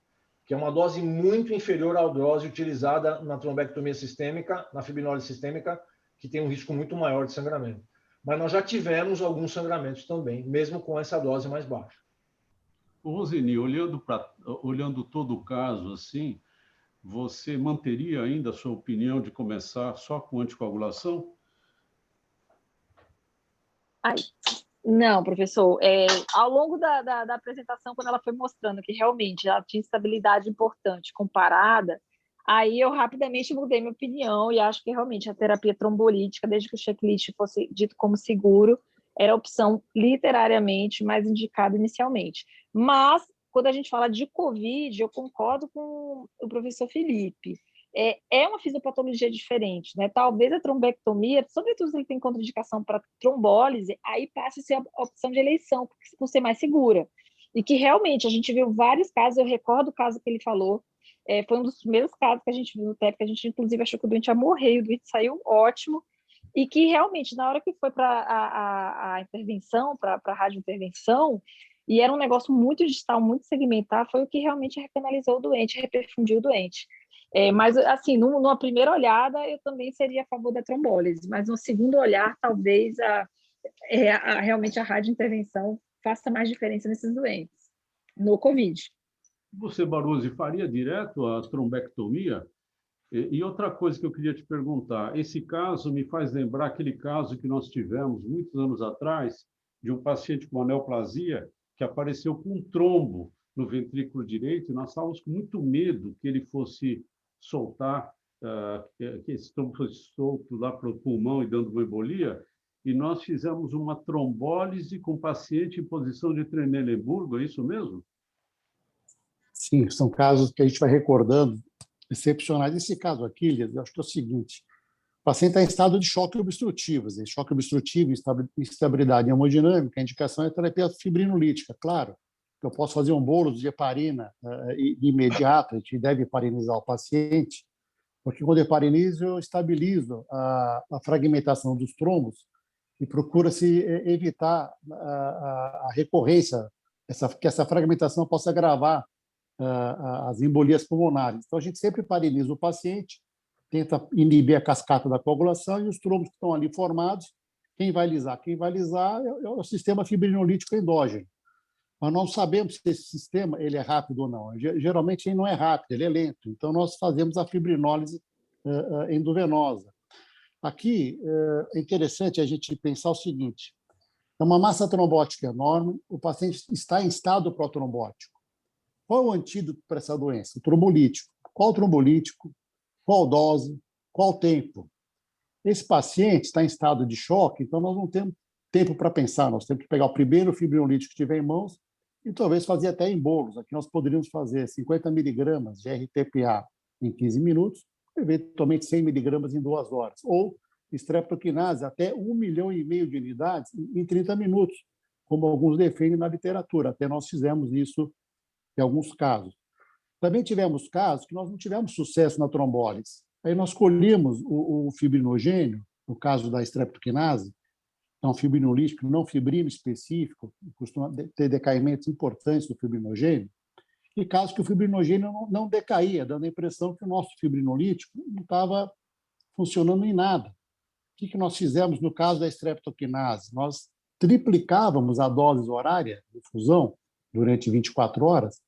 S6: que é uma dose muito inferior à dose utilizada na trombectomia sistêmica, na fibrinólise sistêmica, que tem um risco muito maior de sangramento. Mas nós já tivemos alguns sangramentos também, mesmo com essa dose mais baixa.
S2: Roseni, olhando todo o caso assim, você manteria ainda a sua opinião de começar só com anticoagulação?
S5: Não, professor. Ao longo da apresentação, quando ela foi mostrando que realmente ela tinha estabilidade importante comparada, aí eu rapidamente mudei minha opinião e acho que realmente a terapia trombolítica, desde que o checklist fosse dito como seguro, era a opção literariamente mais indicada inicialmente. Mas, quando a gente fala de COVID, eu concordo com o professor Felipe. É uma fisiopatologia diferente, né? Talvez a trombectomia, sobretudo se ele tem contraindicação para trombólise, aí passa a ser a opção de eleição, por ser mais segura. E que realmente a gente viu vários casos, eu recordo o caso que ele falou, foi um dos primeiros casos que a gente viu no TEP, que a gente inclusive achou que o doente ia morrer, e o doente saiu ótimo, e que realmente, na hora que foi para a intervenção, para a radiointervenção, e era um negócio muito digital, muito segmentar, foi o que realmente recanalizou o doente, reperfundiu o doente. Mas, assim, numa primeira olhada, eu também seria a favor da trombólise, mas no segundo olhar, talvez realmente a radiointervenção faça mais diferença nesses doentes, no COVID.
S2: Você, Barroso, faria direto a trombectomia? E outra coisa que eu queria te perguntar, esse caso me faz lembrar aquele caso que nós tivemos muitos anos atrás, de um paciente com neoplasia que apareceu com um trombo no ventrículo direito, e nós estávamos com muito medo que ele fosse soltar, que esse trombo fosse solto lá para o pulmão e dando uma embolia, e nós fizemos uma trombólise com o paciente em posição de Trendelenburgo, é isso mesmo?
S7: Sim, são casos que a gente vai recordando, excepcionais. Esse caso aqui, eu acho que é o seguinte: o paciente está em estado de choque obstrutivo, choque obstrutivo, instabilidade hemodinâmica, a indicação é terapia fibrinolítica, claro. Eu posso fazer um bolo de heparina imediato, a gente deve heparinizar o paciente, porque quando eu heparinizo, eu estabilizo a fragmentação dos trombos e procura-se evitar a recorrência, que essa fragmentação possa agravar as embolias pulmonares. Então, a gente sempre hepariniza o paciente, tenta inibir a cascata da coagulação e os trombos que estão ali formados, quem vai lisar? Quem vai lisar é o sistema fibrinolítico endógeno. Mas não sabemos se esse sistema ele é rápido ou não. Geralmente ele não é rápido, ele é lento. Então nós fazemos a fibrinólise endovenosa. Aqui é interessante a gente pensar o seguinte: é uma massa trombótica enorme, o paciente está em estado protrombótico. Qual é o antídoto para essa doença? O trombolítico. Qual trombolítico? Qual dose? Qual tempo? Esse paciente está em estado de choque, então nós não temos tempo para pensar, nós temos que pegar o primeiro fibrinolítico que tiver em mãos e talvez fazer até em bolos. Aqui nós poderíamos fazer 50 miligramas de RTPA em 15 minutos, eventualmente 100 miligramas em 2 horas, ou streptokinase até 1,5 milhão de unidades em 30 minutos, como alguns defendem na literatura. Até nós fizemos isso em alguns casos. Também tivemos casos que nós não tivemos sucesso na trombólise. Aí nós escolhemos o fibrinogênio, no caso da streptokinase, é um fibrinolítico não fibrino específico, costuma ter decaimentos importantes do fibrinogênio, e casos que o fibrinogênio não decaía, dando a impressão que o nosso fibrinolítico não estava funcionando em nada. O que nós fizemos no caso da streptokinase? Nós triplicávamos a dose horária de infusão durante 24 horas,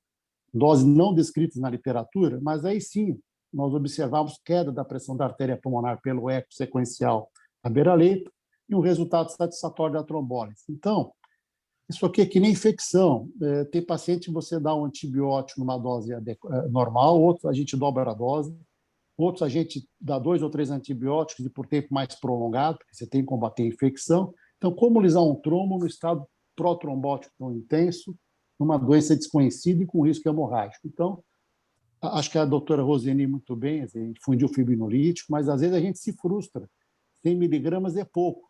S7: doses não descritas na literatura, mas aí sim nós observamos queda da pressão da artéria pulmonar pelo eco sequencial à beira-leito e um resultado satisfatório da trombólise. Então, isso aqui é que nem infecção. Tem paciente que você dá um antibiótico numa dose normal, outros a gente dobra a dose, outros a gente dá 2 ou 3 antibióticos e por tempo mais prolongado, porque você tem que combater a infecção. Então, como lisar um trombo no estado protrombótico tão intenso, numa doença desconhecida e com risco hemorrágico? Então, acho que a doutora Roseni muito bem, a gente fundiu fibrinolítico, mas às vezes a gente se frustra. 100 miligramas é pouco.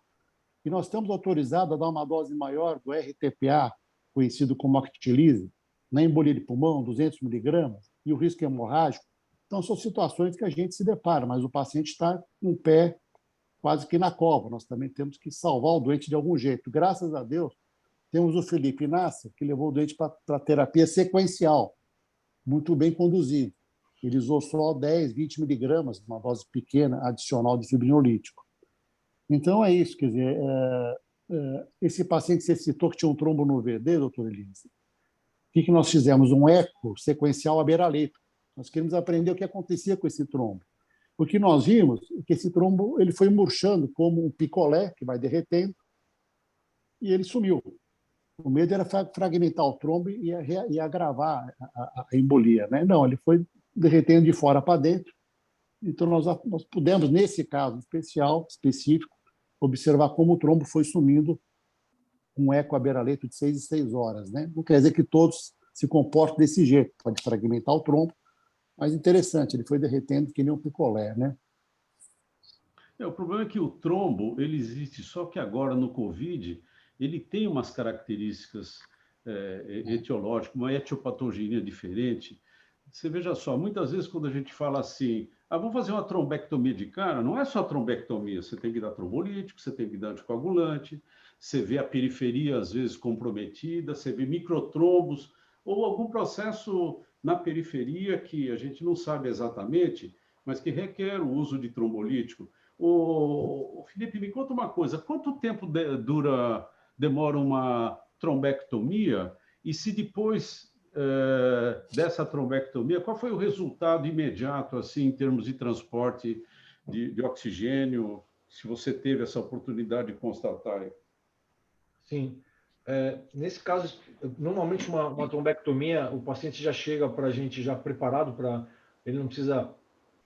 S7: E nós estamos autorizados a dar uma dose maior do RTPA, conhecido como actilise, na embolia de pulmão, 200 miligramas, e o risco hemorrágico. Então, são situações que a gente se depara, mas o paciente está com o pé quase que na cova. Nós também temos que salvar o doente de algum jeito. Graças a Deus, temos o Felipe Inácio, que levou o doente para a terapia sequencial, muito bem conduzido. Ele usou só 10, 20 miligramas, uma dose pequena, adicional de fibrinolítico. Então, é isso. Quer dizer, esse paciente que você citou que tinha um trombo no VD, doutor Elias, o que nós fizemos? Um eco sequencial à beira-leito. Nós queremos aprender o que acontecia com esse trombo. O que nós vimos é que esse trombo ele foi murchando como um picolé que vai derretendo e ele sumiu. O medo era fragmentar o trombo e agravar a embolia, né? Não, ele foi derretendo de fora para dentro. Então, nós pudemos, nesse caso específico, observar como o trombo foi sumindo com um eco à beira-leito de 6 em 6 horas, né? Não quer dizer que todos se comportem desse jeito, pode fragmentar o trombo, mas interessante, ele foi derretendo que nem um picolé, né?
S2: O problema é que o trombo, ele existe, só que agora no COVID, ele tem umas características etiológicas, uma etiopatogenia diferente. Você veja só, muitas vezes quando a gente fala assim, vamos fazer uma trombectomia de cara, não é só trombectomia, você tem que dar trombolítico, você tem que dar anticoagulante, você vê a periferia às vezes comprometida, você vê microtrombos ou algum processo na periferia que a gente não sabe exatamente, mas que requer o uso de trombolítico. Felipe, me conta uma coisa, quanto tempo demora uma trombectomia e se depois dessa trombectomia, qual foi o resultado imediato, assim, em termos de transporte de oxigênio, se você teve essa oportunidade de constatar?
S6: Sim. Nesse caso, normalmente uma trombectomia, o paciente já chega para a gente já preparado para... Ele não precisa,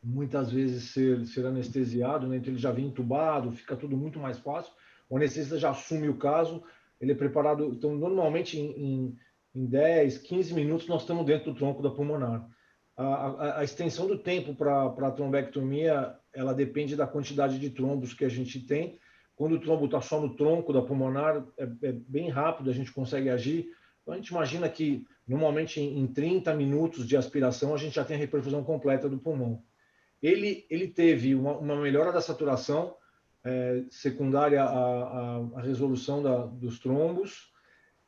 S6: muitas vezes, ser anestesiado, né? Então ele já vem entubado, fica tudo muito mais fácil. O anestesista já assume o caso, ele é preparado... Então, normalmente, em 10, 15 minutos, nós estamos dentro do tronco da pulmonar. A extensão do tempo para a trombectomia, ela depende da quantidade de trombos que a gente tem. Quando o trombo está só no tronco da pulmonar, é bem rápido, a gente consegue agir. Então, a gente imagina que, normalmente, em 30 minutos de aspiração, a gente já tem a reperfusão completa do pulmão. Ele teve uma melhora da saturação, secundária à resolução dos trombos,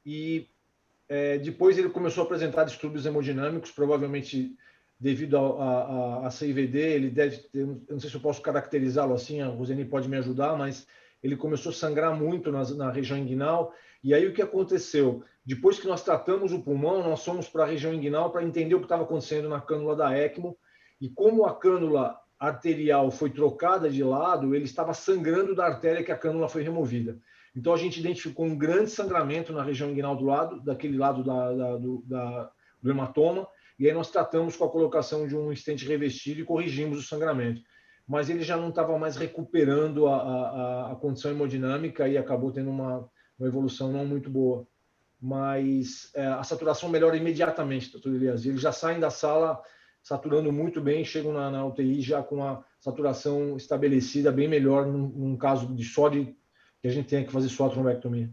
S6: e depois ele começou a apresentar distúrbios hemodinâmicos, provavelmente devido a CIVD, ele deve ter, eu não sei se eu posso caracterizá-lo assim, a Roseni pode me ajudar, mas ele começou a sangrar muito na região inguinal, e aí o que aconteceu? Depois que nós tratamos o pulmão, nós fomos para a região inguinal para entender o que estava acontecendo na cânula da ECMO, e como a cânula arterial foi trocada de lado, ele estava sangrando da artéria que a cânula foi removida. Então, a gente identificou um grande sangramento na região inguinal daquele lado do hematoma, e aí nós tratamos com a colocação de um stent revestido e corrigimos o sangramento. Mas ele já não estava mais recuperando a condição hemodinâmica e acabou tendo uma evolução não muito boa. Mas a saturação melhora imediatamente, doutor Elias. Eles já saem da sala saturando muito bem, chegam na UTI já com a saturação estabelecida, bem melhor num caso que a gente tenha que fazer só a trombectomia.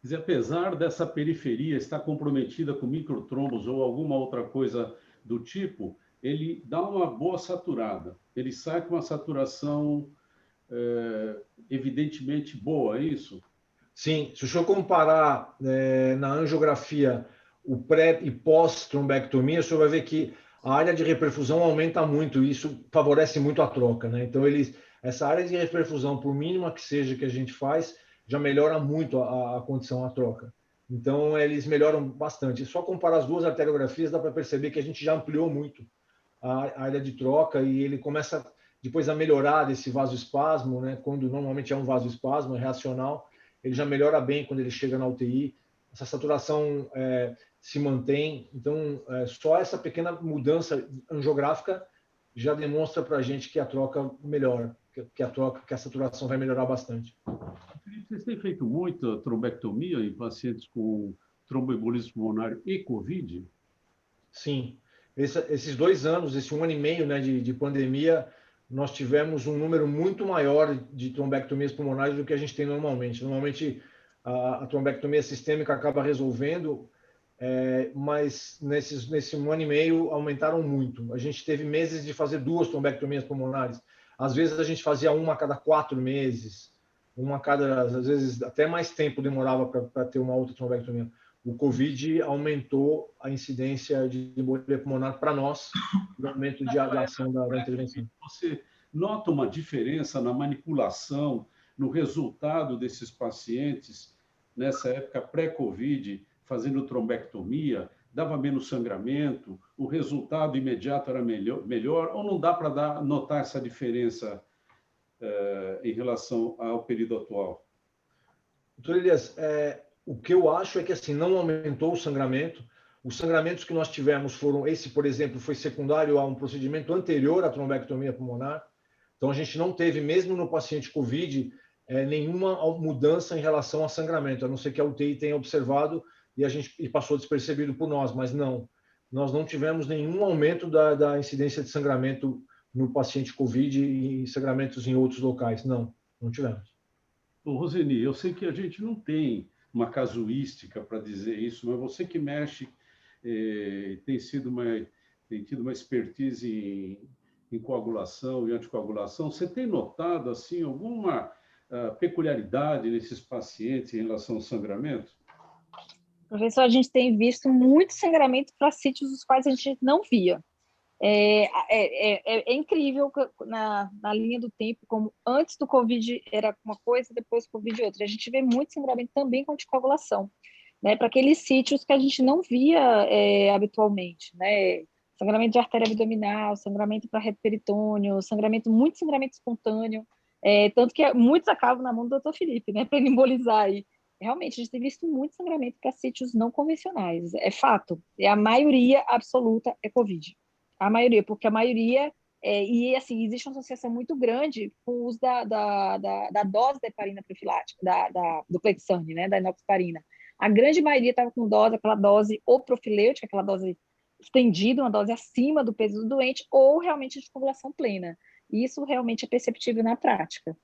S2: Quer dizer, apesar dessa periferia estar comprometida com microtrombos ou alguma outra coisa do tipo, ele dá uma boa saturada. Ele sai com uma saturação evidentemente boa, é isso?
S6: Sim, se o senhor comparar na angiografia o pré e pós-trombectomia, o senhor vai ver que a área de reperfusão aumenta muito, e isso favorece muito a troca, né? Então, essa área de reperfusão, por mínima que seja que a gente faz, já melhora muito a condição, a troca. Então, eles melhoram bastante. Só comparar as duas arteriografias, dá para perceber que a gente já ampliou muito a área de troca, e ele começa depois a melhorar desse vasoespasmo, né? Quando normalmente é um vasoespasmo, é reacional, ele já melhora bem quando ele chega na UTI. Essa saturação se mantém. Então, só essa pequena mudança angiográfica já demonstra para a gente que a troca melhora, que a saturação vai melhorar bastante.
S2: Vocês têm feito muita trombectomia em pacientes com tromboembolismo pulmonar e COVID?
S6: Sim. Esses 2 anos, esse 1 ano e meio, né, de pandemia, nós tivemos um número muito maior de trombectomias pulmonares do que a gente tem normalmente. Normalmente, a trombectomia sistêmica acaba resolvendo, mas nesse 1 ano e meio aumentaram muito. A gente teve meses de fazer 2 trombectomias pulmonares. Às vezes a gente fazia uma a cada 4 meses, às vezes até mais tempo demorava para ter uma outra trombectomia. O COVID aumentou a incidência de embolia pulmonar para nós, no aumento de ação da intervenção.
S2: Você nota uma diferença na manipulação, no resultado desses pacientes, nessa época pré-COVID, fazendo trombectomia, dava menos sangramento, o resultado imediato era melhor, ou não dá para notar essa diferença em relação ao período atual?
S6: Doutor Elias, o que eu acho é que assim, não aumentou o sangramento. Os sangramentos que nós tivemos esse, por exemplo, foi secundário a um procedimento anterior à trombectomia pulmonar. Então, a gente não teve, mesmo no paciente COVID, nenhuma mudança em relação a sangramento, a não ser que a UTI tenha observado e passou despercebido por nós, mas não. Nós não tivemos nenhum aumento da incidência de sangramento no paciente COVID e sangramentos em outros locais. Não tivemos.
S2: Ô, Roseni, eu sei que a gente não tem uma casuística para dizer isso, mas você que mexe, tem tido uma expertise em coagulação e anticoagulação, você tem notado assim, alguma peculiaridade nesses pacientes em relação ao sangramento?
S5: Professor, a gente tem visto muito sangramento para sítios os quais a gente não via. É incrível na linha do tempo, como antes do Covid era uma coisa, depois do Covid outra. A gente vê muito sangramento também com anticoagulação, né, para aqueles sítios que a gente não via habitualmente, né? Sangramento de artéria abdominal, sangramento para reto peritônio, muito sangramento espontâneo, tanto que muitos acabam na mão do Dr. Felipe, né, para ele embolizar aí. Realmente, a gente tem visto muito sangramento para sítios não convencionais. É fato. A maioria absoluta é COVID. A maioria, porque a maioria... e, assim, existe uma associação muito grande com o uso da dose da heparina profilática, do Clexane, né, da enoxaparina. A grande maioria estava com aquela dose ou profilêutica, aquela dose estendida, uma dose acima do peso do doente, ou realmente de coagulação plena. E isso realmente é perceptível na prática.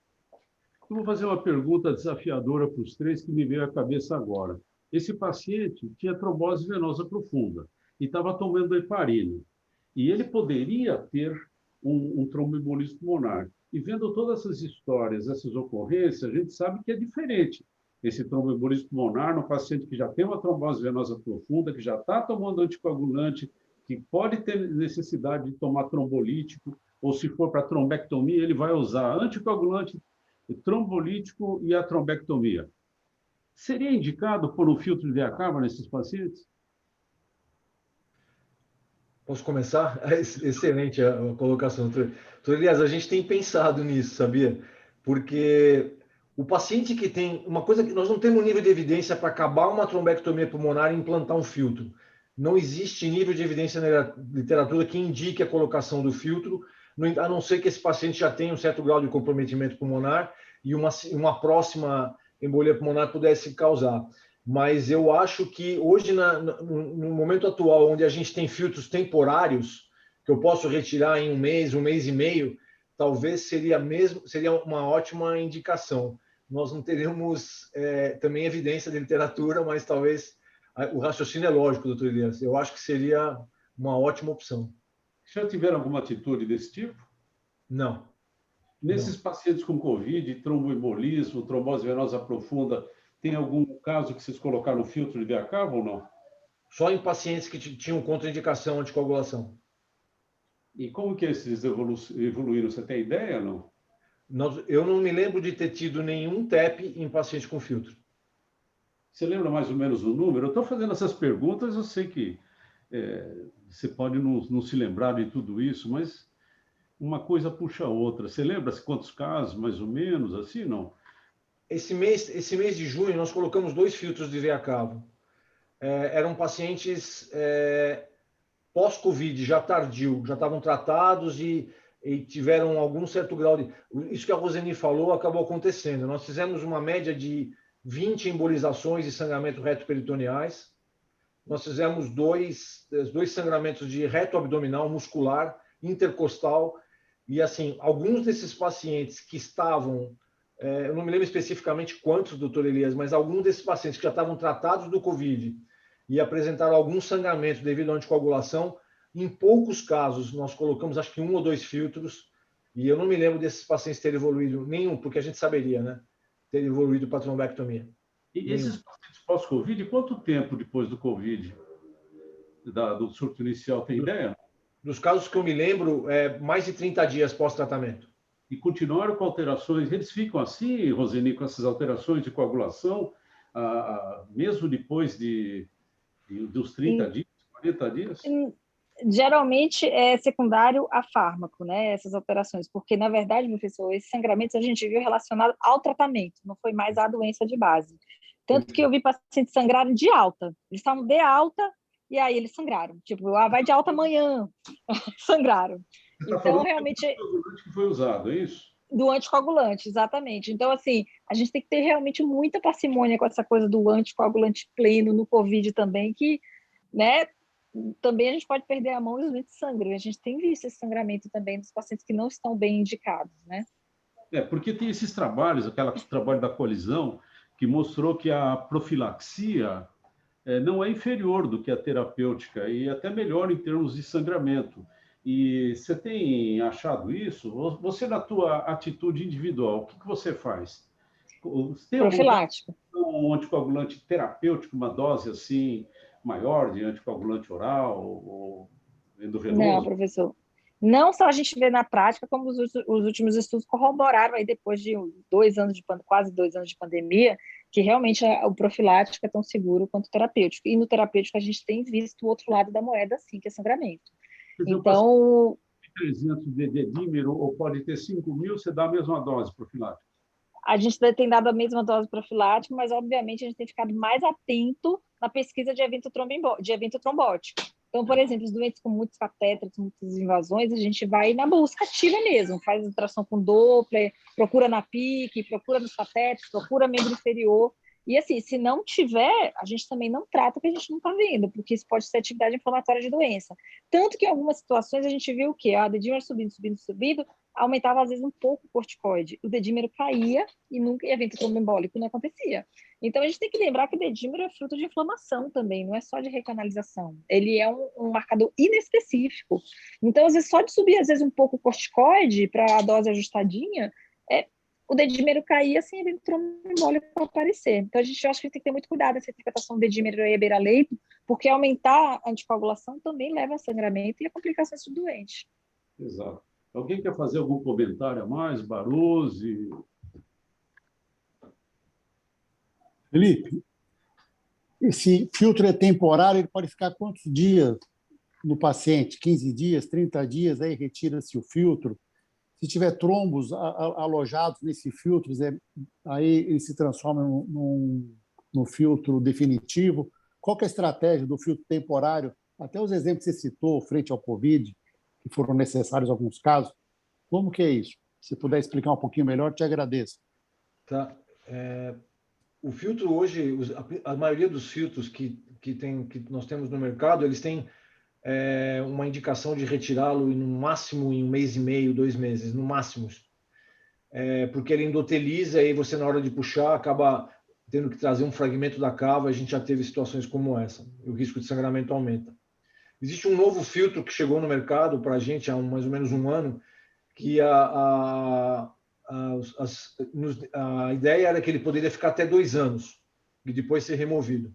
S2: Eu vou fazer uma pergunta desafiadora para os três que me veio à cabeça agora. Esse paciente tinha trombose venosa profunda e estava tomando heparina. E ele poderia ter um tromboembolismo pulmonar. E vendo todas essas histórias, essas ocorrências, a gente sabe que é diferente. Esse tromboembolismo pulmonar no paciente que já tem uma trombose venosa profunda, que já está tomando anticoagulante, que pode ter necessidade de tomar trombolítico, ou se for para trombectomia, ele vai usar anticoagulante, trombolítico e a trombectomia. Seria indicado pôr um filtro de veia cava nesses pacientes?
S6: Posso começar? Excelente a colocação, doutor. Elias, a gente tem pensado nisso, sabia? Porque o paciente que tem... Uma coisa que nós não temos nível de evidência para acabar uma trombectomia pulmonar e implantar um filtro. Não existe nível de evidência na literatura que indique a colocação do filtro, a não ser que esse paciente já tenha um certo grau de comprometimento pulmonar e uma próxima embolia pulmonar pudesse causar. Mas eu acho que hoje, no momento atual, onde a gente tem filtros temporários, que eu posso retirar em um mês e meio, talvez seria uma ótima indicação. Nós não teremos também evidência de literatura, mas talvez o raciocínio é lógico, doutor Elias. Eu acho que seria uma ótima opção.
S2: Já tiveram alguma atitude desse tipo?
S6: Não.
S2: Nesses pacientes com Covid, tromboembolismo, trombose venosa profunda, tem algum caso que vocês colocaram no filtro de veia cava ou não?
S6: Só em pacientes que tinham contraindicação anticoagulação.
S2: E como que esses evoluíram? Você tem ideia, não?
S6: Eu não me lembro de ter tido nenhum TEP em paciente com filtro.
S2: Você lembra mais ou menos o número? Eu estou fazendo essas perguntas, eu sei que você pode não se lembrar de tudo isso, mas uma coisa puxa a outra. Você lembra quantos casos, mais ou menos, assim, não?
S6: Esse mês de junho, nós colocamos 2 filtros de veia cava. Eram pacientes pós-Covid, já tardio, já estavam tratados e tiveram algum certo grau de... Isso que a Roseni falou acabou acontecendo. Nós fizemos uma média de 20 embolizações e sangramento reto-peritoneais. Nós fizemos dois sangramentos de reto abdominal, muscular, intercostal. E, assim, alguns desses pacientes que estavam... eu não me lembro especificamente quantos, doutor Elias, mas alguns desses pacientes que já estavam tratados do Covid e apresentaram algum sangramento devido à anticoagulação, em poucos casos, nós colocamos acho que 1 ou 2 filtros, e eu não me lembro desses pacientes terem evoluído nenhum, porque a gente saberia, né? Ter evoluído para trombectomia.
S2: E esses pacientes pós-Covid, quanto tempo depois do Covid, do surto inicial, tem ideia?
S6: Dos casos que eu me lembro, mais de 30 dias pós-tratamento.
S2: E continuaram com alterações, eles ficam assim, Roseni, com essas alterações de coagulação, mesmo depois dos 30 dias, 40 dias?
S5: Geralmente é secundário a fármaco, né? Essas alterações, porque, na verdade, professor, esses sangramentos a gente viu relacionado ao tratamento, não foi mais à doença de base. Tanto que eu vi pacientes sangrarem de alta. Eles estavam de alta e aí eles sangraram. Tipo, vai de alta amanhã. Sangraram. Então, realmente...
S2: Do anticoagulante que foi usado, é isso?
S5: Do anticoagulante, exatamente. Então, assim, a gente tem que ter realmente muita parcimônia com essa coisa do anticoagulante pleno no COVID também, que, né, também a gente pode perder a mão e os doentes sangram. A gente tem visto esse sangramento também dos pacientes que não estão bem indicados, né?
S2: Porque tem esses trabalhos, aquele trabalho da colisão, que mostrou que a profilaxia não é inferior do que a terapêutica e até melhor em termos de sangramento. E você tem achado isso? Você, na tua atitude individual, o que você faz? Tem
S5: profilático.
S2: Um anticoagulante terapêutico, uma dose assim maior de anticoagulante oral ou endovenoso?
S5: Não, professor. Não só a gente vê na prática, como os últimos estudos corroboraram aí depois de quase 2 anos de pandemia, que realmente o profilático é tão seguro quanto o terapêutico. E no terapêutico a gente tem visto o outro lado da moeda, sim, que é sangramento. Então,
S2: 300 de dedímero ou pode ter 5.000, você dá a mesma dose profilática?
S5: A gente tem dado a mesma dose profilática, mas obviamente a gente tem ficado mais atento na pesquisa de evento trombótico. Então, por exemplo, os doentes com muitos catéteres, muitas invasões, a gente vai na busca ativa mesmo, faz ultrassom com Doppler, procura na PIC, procura nos catéteres, procura membro inferior. E assim, se não tiver, a gente também não trata porque a gente não está vendo, porque isso pode ser atividade inflamatória de doença. Tanto que em algumas situações a gente viu o quê? A dedímero subindo, aumentava às vezes um pouco o corticoide. O dedímero caía e nunca evento tromboembólico não acontecia. Então a gente tem que lembrar que o dedímero é fruto de inflamação também, não é só de recanalização. Ele é um marcador inespecífico. Então, às vezes, só de subir às vezes um pouco o corticoide para a dose ajustadinha, o dedímero caía sem evento tromboembólico aparecer. Então, eu acho que tem que ter muito cuidado nessa interpretação do dedímero e beira-leito, porque aumentar a anticoagulação também leva a sangramento e a complicações do doente.
S2: Exato. Alguém quer fazer algum comentário a mais? Baruzzi?
S7: Felipe, esse filtro é temporário, ele pode ficar quantos dias no paciente? 15 dias, 30 dias, aí retira-se o filtro. Se tiver trombos alojados nesse filtro, aí ele se transforma num filtro definitivo. Qual que é a estratégia do filtro temporário? Até os exemplos que você citou, frente ao Covid, que foram necessários em alguns casos. Como que é isso? Se puder explicar um pouquinho melhor, te agradeço.
S6: Tá. O filtro hoje, a maioria dos filtros que nós temos no mercado, eles têm uma indicação de retirá-lo no máximo em 1 mês e meio, 2 meses, no máximo. Porque ele endoteliza e você, na hora de puxar, acaba tendo que trazer um fragmento da cava. A gente já teve situações como essa. O risco de sangramento aumenta. Existe um novo filtro que chegou no mercado para a gente há mais ou menos um ano, que a ideia era que ele poderia ficar até 2 anos e depois ser removido.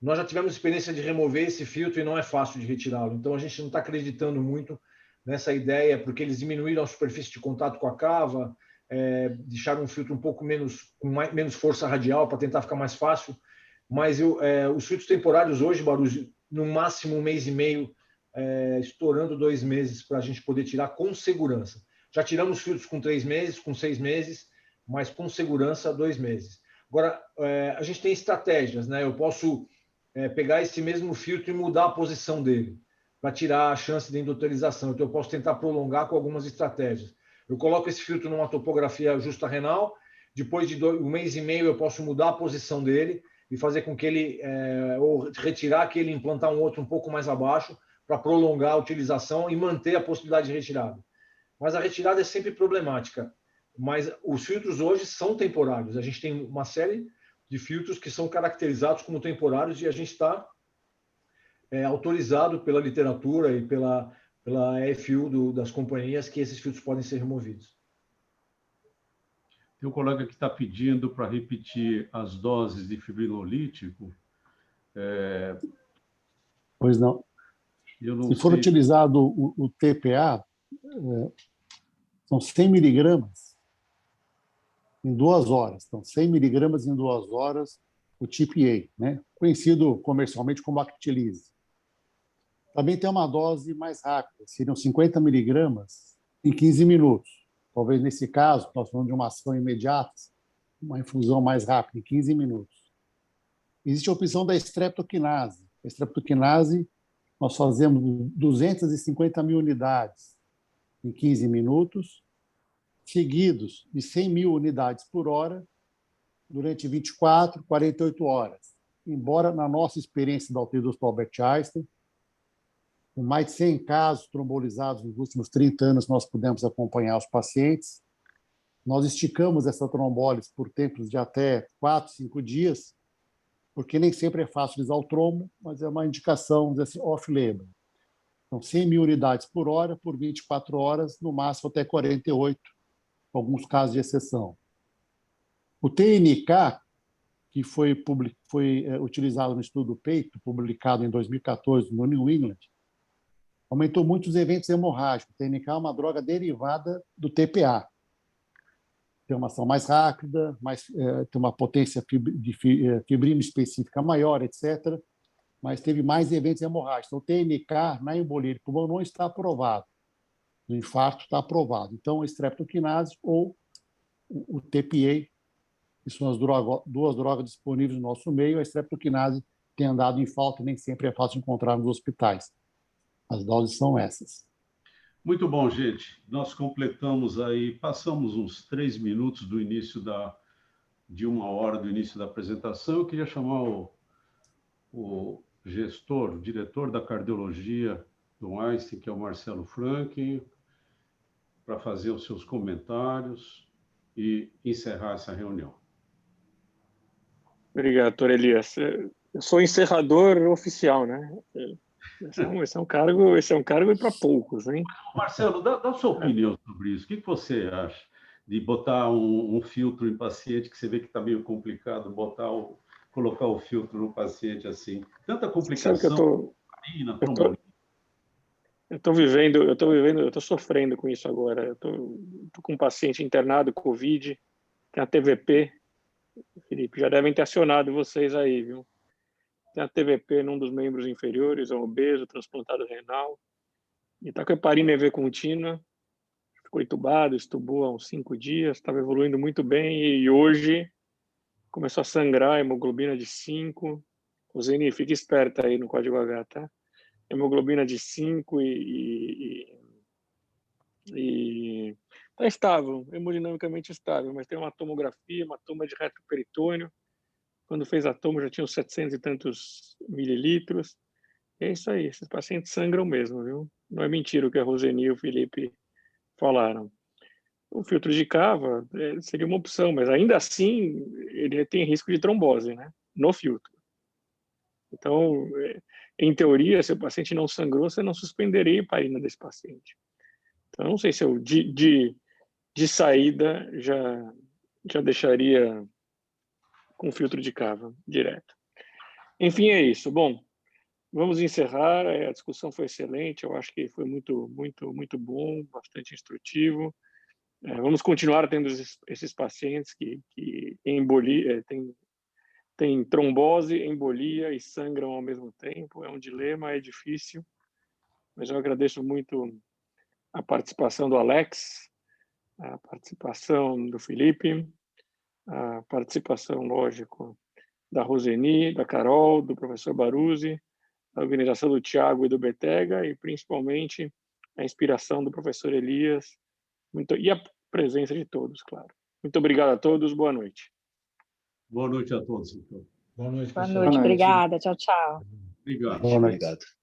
S6: Nós já tivemos experiência de remover esse filtro e não é fácil de retirá-lo. Então, a gente não está acreditando muito nessa ideia, porque eles diminuíram a superfície de contato com a cava, deixaram um filtro um pouco menos, com menos força radial para tentar ficar mais fácil. Mas os filtros temporários hoje, Baruch, no máximo 1 mês e meio, estourando 2 meses, para a gente poder tirar com segurança. Já tiramos filtros com 3 meses, com 6 meses, mas com segurança 2 meses. Agora, a gente tem estratégias, né? Eu posso pegar esse mesmo filtro e mudar a posição dele, para tirar a chance de endotelização. Então, eu posso tentar prolongar com algumas estratégias. Eu coloco esse filtro numa topografia justa renal, depois de 1 mês e meio eu posso mudar a posição dele e fazer com que ele, ou retirar aquele, implantar um outro um pouco mais abaixo, para prolongar a utilização e manter a possibilidade de retirada. Mas a retirada é sempre problemática. Mas os filtros hoje são temporários. A gente tem uma série de filtros que são caracterizados como temporários e a gente está autorizado pela literatura e pela EFU das companhias que esses filtros podem ser removidos.
S2: Tem um colega que está pedindo para repetir as doses de fibrinolítico.
S7: Pois não. Se for utilizado o TPA, são 100 miligramas em 2 horas. Então, 100 miligramas em 2 horas, o TPA, né? Conhecido comercialmente como Actilise. Também tem uma dose mais rápida, seriam 50 miligramas em 15 minutos. Talvez nesse caso, nós falamos de uma ação imediata, uma infusão mais rápida, em 15 minutos. Existe a opção da streptokinase. A streptokinase, nós fazemos 250 mil unidades em 15 minutos, seguidos de 100 mil unidades por hora, durante 24, 48 horas. Embora, na nossa experiência da UTI do Albert Einstein, com mais de 100 casos trombolizados nos últimos 30 anos, nós pudemos acompanhar os pacientes. Nós esticamos essa trombólise por tempos de até 4, 5 dias, porque nem sempre é fácil utilizar o trombo, mas é uma indicação assim, off-label. Então, 100 mil unidades por hora, por 24 horas, no máximo até 48, alguns casos de exceção. O TNK, que foi utilizado no estudo Peito, publicado em 2014 no New England, aumentou muito os eventos hemorrágicos. O TNK é uma droga derivada do TPA. Tem uma ação mais rápida, tem uma potência de fibrina específica maior, etc., mas teve mais eventos hemorrágicos. Então, o TNK na embolia de pulmão não está aprovado. No infarto está aprovado. Então, a streptokinase ou o TPA, que são as duas drogas disponíveis no nosso meio. A streptokinase tem andado em falta e nem sempre é fácil encontrar nos hospitais. As doses são essas.
S2: Muito bom, gente. Nós completamos aí, passamos uns 3 minutos do início de 1 hora do início da apresentação. Eu queria chamar o gestor, o diretor da cardiologia do Einstein, que é o Marcelo Franklin, para fazer os seus comentários e encerrar essa reunião.
S8: Obrigado, doutor Elias. Eu sou encerrador oficial, né? Esse é um cargo para poucos, hein?
S2: Marcelo, dá sua opinião sobre isso. O que você acha de botar um filtro em paciente que você vê que está meio complicado, colocar o filtro no paciente assim? Tanta complicação.
S8: Eu estou sofrendo com isso agora. Eu estou com um paciente internado, Covid, tem a TVP. Felipe, já devem ter acionado vocês aí, viu? Tem a TVP num dos membros inferiores, é um obeso, transplantado renal, e está com heparina EV contínua, ficou entubado, estubou há uns 5 dias, estava evoluindo muito bem, e hoje começou a sangrar, hemoglobina de 5, o Zeni, fica esperta aí no código H, tá? Hemoglobina de 5 e está estável, hemodinamicamente estável, mas tem uma tomografia, uma toma de retroperitônio. Quando fez a toma já tinha uns 700 e tantos mililitros, É isso aí, esses pacientes sangram mesmo, viu? Não é mentira o que a Roseni e o Felipe falaram. O filtro de cava seria uma opção, mas ainda assim ele tem risco de trombose, né? No filtro. Então, em teoria, se o paciente não sangrou, você não suspenderia a heparina desse paciente. Então, não sei se eu, de saída, já deixaria com filtro de cava direto. Enfim, é isso. Bom, vamos encerrar. A discussão foi excelente. Eu acho que foi muito, muito, muito bom, bastante instrutivo. Vamos continuar tendo esses pacientes que têm trombose, embolia e sangram ao mesmo tempo. É um dilema, é difícil. Mas eu agradeço muito a participação do Alex, a participação do Felipe, a participação, lógico, da Roseni, da Carol, do professor Baruzzi, a organização do Tiago e do Betega, e principalmente a inspiração do professor Elias, e a presença de todos, claro. Muito obrigado a todos, boa noite.
S2: Boa noite a todos, então.
S6: Boa noite,
S5: Boa
S6: pessoal.
S5: noite,
S1: Boa noite.
S5: obrigada. Tchau, tchau.
S2: Obrigado.
S7: Boa noite.
S4: Obrigado.